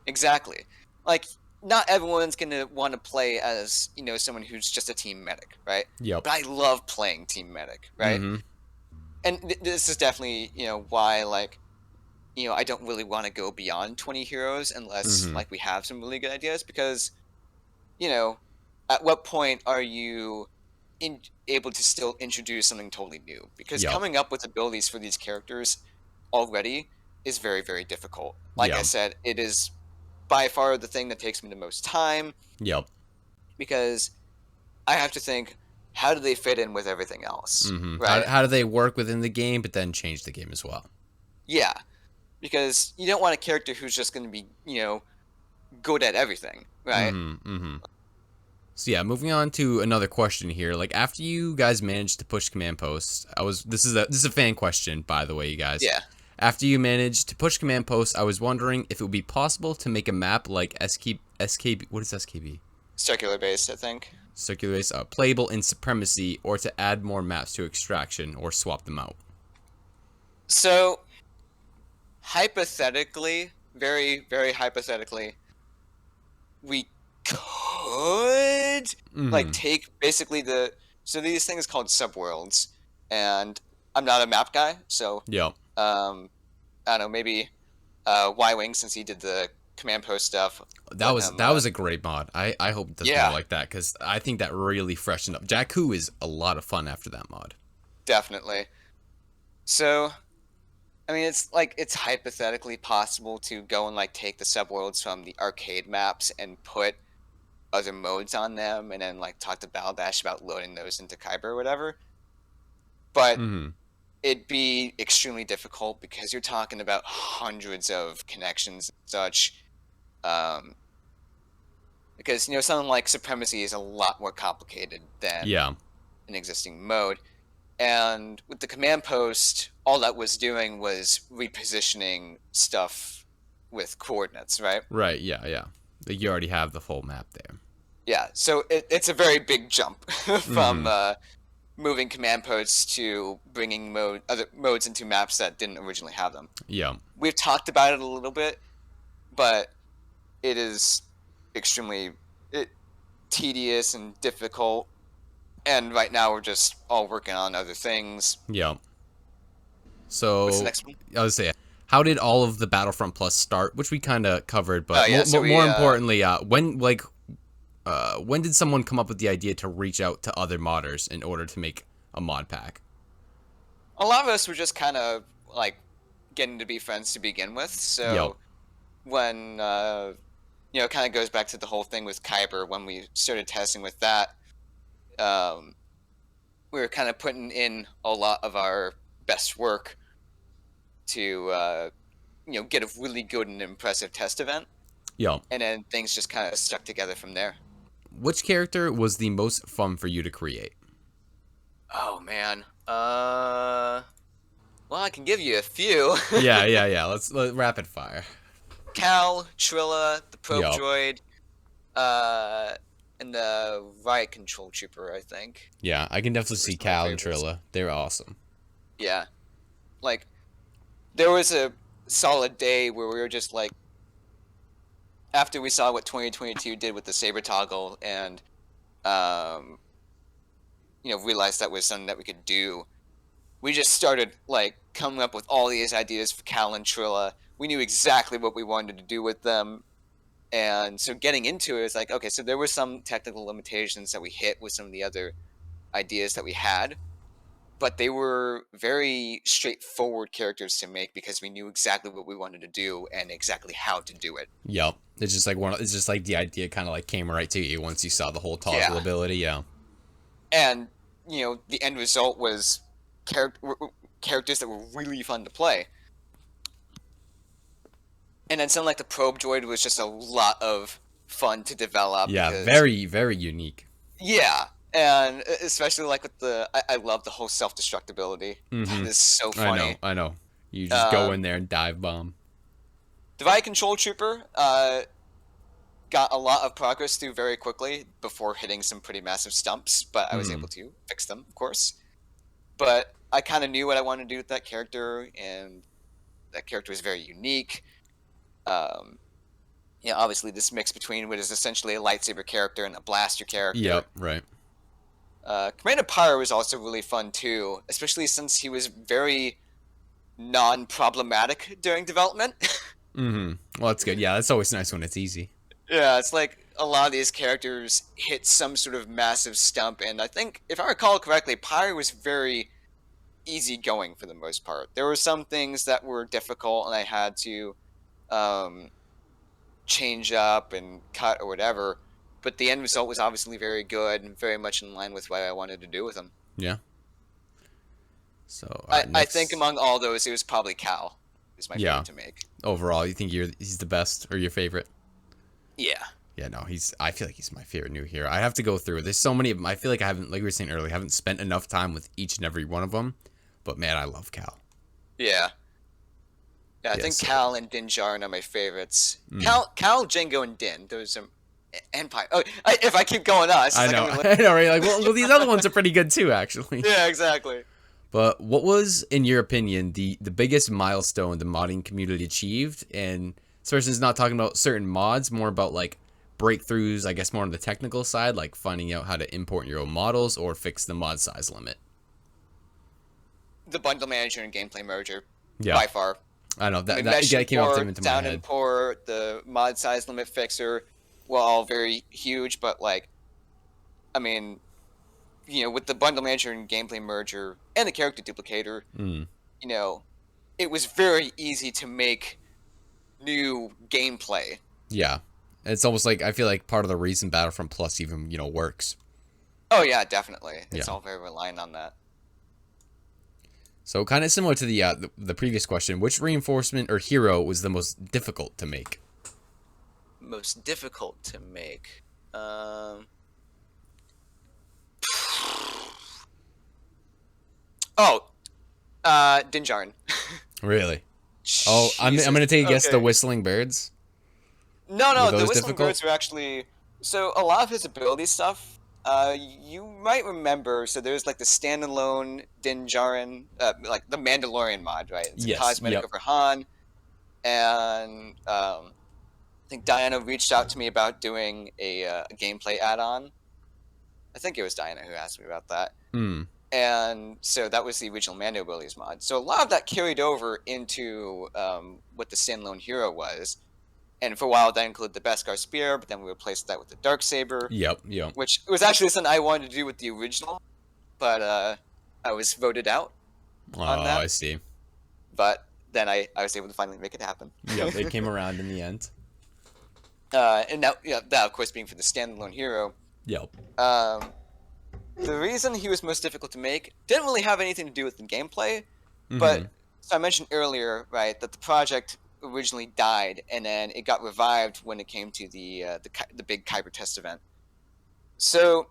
Exactly. Like, not everyone's going to want to play as, someone who's just a team medic, right? Yep. But I love playing team medic, right? Mm-hmm. And this is definitely, why, like, I don't really want to go beyond 20 heroes unless, like, we have some really good ideas, because, at what point are you able to still introduce something totally new? Because coming up with abilities for these characters already is very, very difficult. Like I said, it is by far the thing that takes me the most time. Yep. Because I have to think, how do they fit in with everything else? Mm-hmm. Right? How do they work within the game, but then change the game as well? Yeah. Because you don't want a character who's just going to be, good at everything, right? Mm-hmm. So yeah, moving on to another question here. Like, after you guys managed to push command posts, this is a fan question, by the way, you guys. Yeah. After you managed to push command posts, I was wondering if it would be possible to make a map like SKB. What is SKB? Circular based, I think. Circular base, playable in Supremacy, or to add more maps to Extraction, or swap them out. So hypothetically, very, very hypothetically, we could like Mm-hmm. take basically so these things called subworlds, and I'm not a map guy, so Yep. um I don't know, maybe Y-Wing, since he did the command post stuff, That let was him that was a great mod. I hope it does more yeah, like that, because I think that really freshened up. Jakku is a lot of fun after that mod. definitely. So I mean, it's like it's hypothetically possible to go and like take the subworlds from the arcade maps and put other modes on them, and then like talk to Baldash about loading those into Kyber or whatever. But Mm-hmm. it'd be extremely difficult because you're talking about hundreds of connections and such. Um, because something like Supremacy is a lot more complicated than Yeah. an existing mode. And with the command post, all that was doing was repositioning stuff with coordinates, right? Right. Yeah. Yeah. Like you already have the full map there. Yeah, so it's a very big jump from Mm-hmm. moving command posts to bringing other modes into maps that didn't originally have them. Yeah. We've talked about it a little bit, but it is extremely it, tedious and difficult. And right now we're just all working on other things. Yeah. What's the So next one? I was say, how did all of the Battlefront Plus start? Which we kind of covered, Oh but yeah, so we more importantly, when did someone come up with the idea to reach out to other modders in order to make a mod pack? a lot of us were just kind of like getting to be friends to begin with. Yep. So when it kind of goes back to the whole thing with Kyber when we started testing with that. Um, we were kind of putting in a lot of our best work to get a really good and impressive test event, Yep. and then things just kind of stuck together from there. Which character was the most fun for you to create? Oh man, well I can give you a few. Yeah, yeah, yeah. Let rapid fire. Cal, Trilla, the probe Yep. droid, uh, and the riot control trooper. I think Yeah, I can definitely were see some of my Cal and favorites. Trilla. They're awesome. Yeah, like there was a solid day where we were just like, after we saw what 2022 did with the saber toggle and um, realized that was something that we could do, we just started like coming up with all these ideas for Cal and Trilla. We knew exactly what we wanted to do with them, and so getting into it is like, okay, so there were some technical limitations that we hit with some of the other ideas that we had, but they were very straightforward characters to make because we knew exactly what we wanted to do and exactly how to do it. Yep. It's just like it's just like the idea kind of like came right to you once you saw the whole toggle Yeah, ability. Yeah. and the end result was characters that were really fun to play. And then something like the probe droid was just a lot of fun to develop Yeah, because very very unique. yeah, and especially like with I love the whole self-destructibility. That Mhm. is so I know. funny. I know. You just go Um, in there and dive bomb. Divide Control Trooper got a lot of progress through very quickly before hitting some pretty massive stumps, but I was able Mhm. to fix them, of course. But I kind of knew what I wanted to do with that character, and that character was very unique. Um, obviously this mix between what is essentially a lightsaber character and a blaster character. Yep, right. Commander Pyro was also really fun too, especially since he was very non-problematic during development. Mhm. Well, that's good. Yeah, that's always nice when it's easy. Yeah, it's like a lot of these characters hit some sort of massive stump, and I think, if I recall correctly, Pyro was very easygoing for the most part. There were some things that were difficult, and I had to um, change up and cut or whatever, but the end result was obviously very good and very much in line with what I wanted to do with him. Yeah. So, all right, I think next. among all those, it was probably Cal, who's my Yeah. favorite to make. Overall, you think he's the best or your favorite? Yeah. Yeah, no, I feel like he's my favorite new hero. I have to go through it. There's so many of them. I feel like I haven't, like we were saying earlier, I haven't spent enough time with each and every one of them. But man, I love Cal. Yeah. Yeah, I Yeah, think so Cal and Din Djarin are my favorites. mm, Cal, Django, and Din. Those are Empire. Oh, if I keep going on, it's I just know, like I'm gonna... I know, right? Like, well, these other ones are pretty good too, actually. Yeah, exactly. But what was, in your opinion, the biggest milestone the modding community achieved? And this person's not talking about certain mods, more about like breakthroughs, I guess more on the technical side, like finding out how to import your own models or fix the mod size limit. The bundle manager and gameplay merger, Yeah, by far. I know I mean, that mesh came off import, into my sound head. import, the mod size limit fixer, well, all very huge, but like, I mean, with the bundle manager and gameplay merger and the character duplicator, Mm. you know, it was very easy to make new gameplay. Yeah, it's almost like I feel like part of the reason Battlefront Plus even works. Oh yeah, definitely. It's Yeah. all very reliant on that. So kind of similar to the previous question, which reinforcement or hero was the most difficult to make? Most difficult to make. Oh, Dinjarin. Really? Oh, I'm Jesus. gonna take a guess. The Okay. Whistling Birds. No, Were the those Whistling difficult? Birds are actually... So, a lot of his ability stuff, you might remember, so there's like the standalone Din Djarin, like the Mandalorian mod, right? It's a Yes. cosmetic Yep. over Han, and I think Diana reached out to me about doing a gameplay add-on. I think it was Diana who asked me about that. Hmm. And so that was the original Mando abilities mod. So a lot of that carried over into what the standalone hero was. And for a while, that included the Beskar Spear, but then we replaced that with the Darksaber, Yep. Yep. which was actually something I wanted to do with the original, but I was voted out Oh, on that. I see. But then I was able to finally make it happen. Yep. It came around in the end. And now, that of course being for the standalone hero. Yep. The reason he was most difficult to make didn't really have anything to do with the gameplay, Mhm. but so I mentioned earlier, right, that the project originally died, and then it got revived when it came to the big Kyber test event. So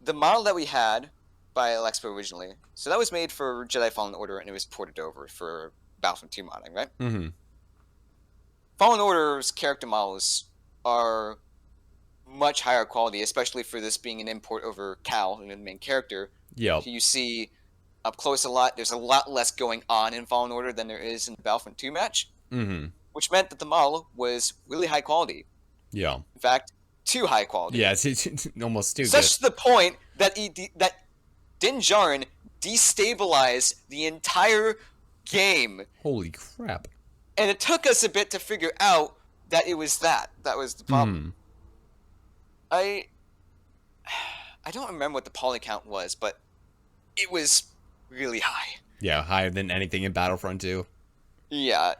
the model that we had by Alexpo originally, so that was made for Jedi Fallen Order, and it was ported over for Battlefront 2 modding, right? Mm-hmm. Fallen Order's character models are much higher quality, especially for this being an import over Cal, the main character. Yep. You see up close a lot. There's a lot less going on in Fallen Order than there is in the Battlefront 2 match, Mm-hmm. which meant that the model was really high quality. Yeah. In fact, too high quality. Yeah. It's almost too Such to the point that that Din Djarin destabilized the entire game, good. Holy crap. and it took us a bit to figure out that it was that. That was the problem. Hmm. I don't remember what the poly count was, but it was really high. Yeah, higher than anything in Battlefront 2. Yeah,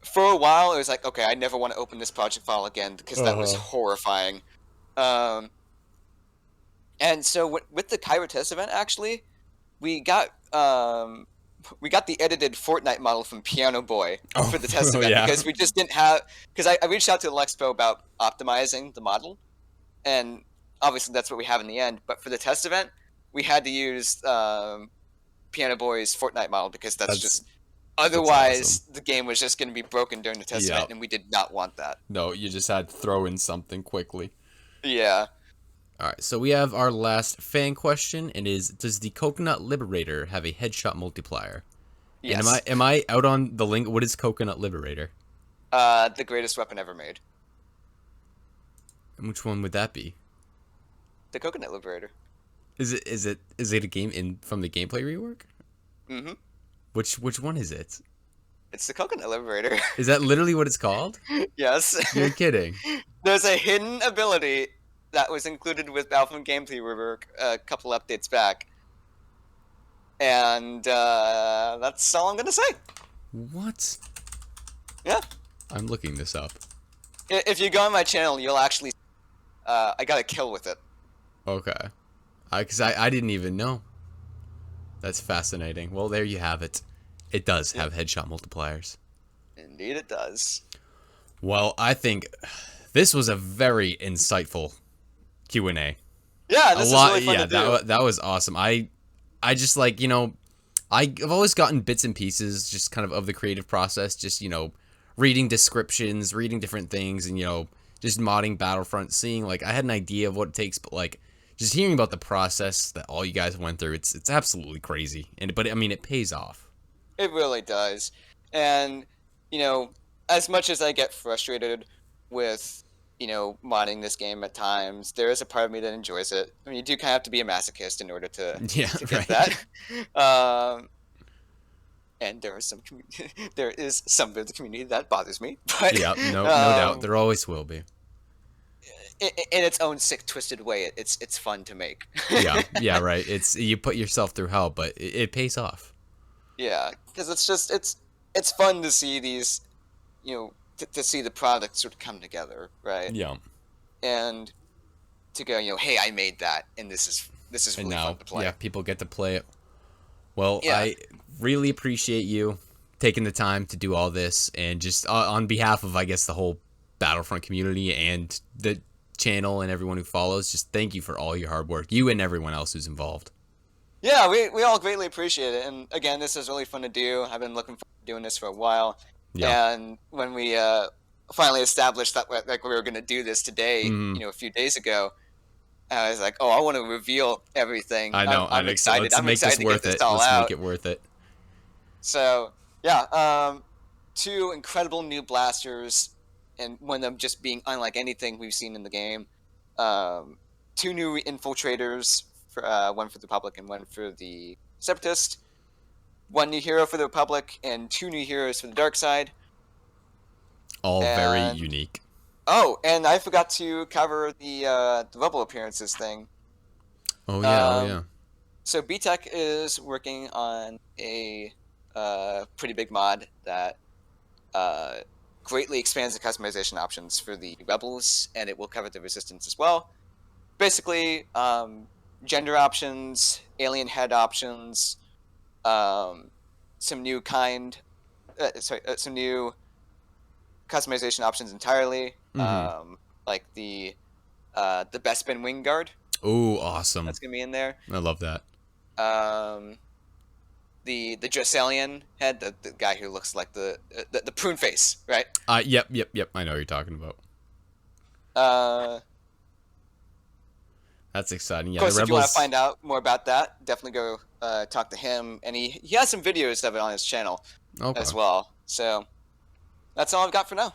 for a while it was like, okay, I never want to open this project file again because that was horrifying. And so with the Kyber test event, actually, we got the edited Fortnite model from Piano Boy for the test event yeah. because we just didn't have. Because I reached out to Alexpo about optimizing the model, and obviously that's what we have in the end. But for the test event, we had to use Piano Boy's Fortnite model because that's just otherwise awesome. the game was just going to be broken during the test event, and we did not want that. No, you just had to throw in something quickly. Yeah. All right, so we have our last fan question, and does the Coconut Liberator have a headshot multiplier? Yes. And am I out on the link? What is Coconut Liberator? The greatest weapon ever made. And which one would that be? The Coconut Liberator. Is it a game from the gameplay rework? Mm-hmm. Which one is it? It's the Coconut Liberator. Is that literally what it's called? Yes. You're kidding. There's a hidden ability that was included with Battlefront gameplay rework a couple updates back. And that's all I'm going to say. What? Yeah. I'm looking this up. If you go on my channel, you'll actually... I got a kill with it. Okay. Because I didn't even know. That's fascinating. Well, there you have it. It does have headshot multipliers. Indeed it does. Well, I think this was a very insightful Q&A. Yeah, this is really fun to do. That was awesome. I just like, I've always gotten bits and pieces just kind of the creative process, just, reading descriptions, reading different things, and, just modding Battlefront, seeing like I had an idea of what it takes, but like just hearing about the process that all you guys went through, it's absolutely crazy. But I mean, it pays off. It really does. And, you know, as much as I get frustrated with, modding this game at times, there is a part of me that enjoys it. I mean, you do kind of have to be a masochist in order to Yeah, get right. that. And there are there is some of the community that bothers me, but Yeah, no doubt. There always will be. in its own sick, twisted way, it's fun to make. Yeah, right. It's you put yourself through hell, but it pays off. Yeah, because it's fun to see these, to see the product sort of come together, right? Yeah. And to go, hey, I made that, and this is And really now, fun to play. yeah, people get to play it. Well, Yeah, I really appreciate you taking the time to do all this, and just on behalf of, I guess, the whole Battlefront community and the channel and everyone who follows, just thank you for all your hard work, you and everyone else who's involved. yeah, we all greatly appreciate it. And again, this is really fun to do. I've been looking forward to doing this for a while, Yeah. and when we finally established that like we were going to do this today, Hmm. a few days ago, I was like, oh, I want to reveal everything. I know. I'm excited. Let's I'm make excited this to get worth this it. all Let's make out. it worth it. So yeah, two incredible new blasters, and one of them just being unlike anything we've seen in the game. Two new infiltrators, one for the Republic and one for the Separatist. One new hero for the Republic and two new heroes for the Dark Side. All very And unique. oh, and I forgot to cover the Rebel appearances thing. Oh yeah. Oh Um, yeah. so BTech is working on a pretty big mod that uh, greatly expands the customization options for the Rebels, and it will cover the Resistance as well. Basically, gender options, alien head options, some new some new customization options entirely, Hmm. like the Bespin Wing Guard Oh, awesome. that's gonna be in there. I love that. Um, the Dressalian head, the guy who looks like the prune face, right? Yep. I know what you're talking about. Of That's exciting. Yeah, the course, if you want to rebels. find out more about that, definitely go talk to him, and he has some videos of it on his channel Okay. as well. So that's all I've got for now.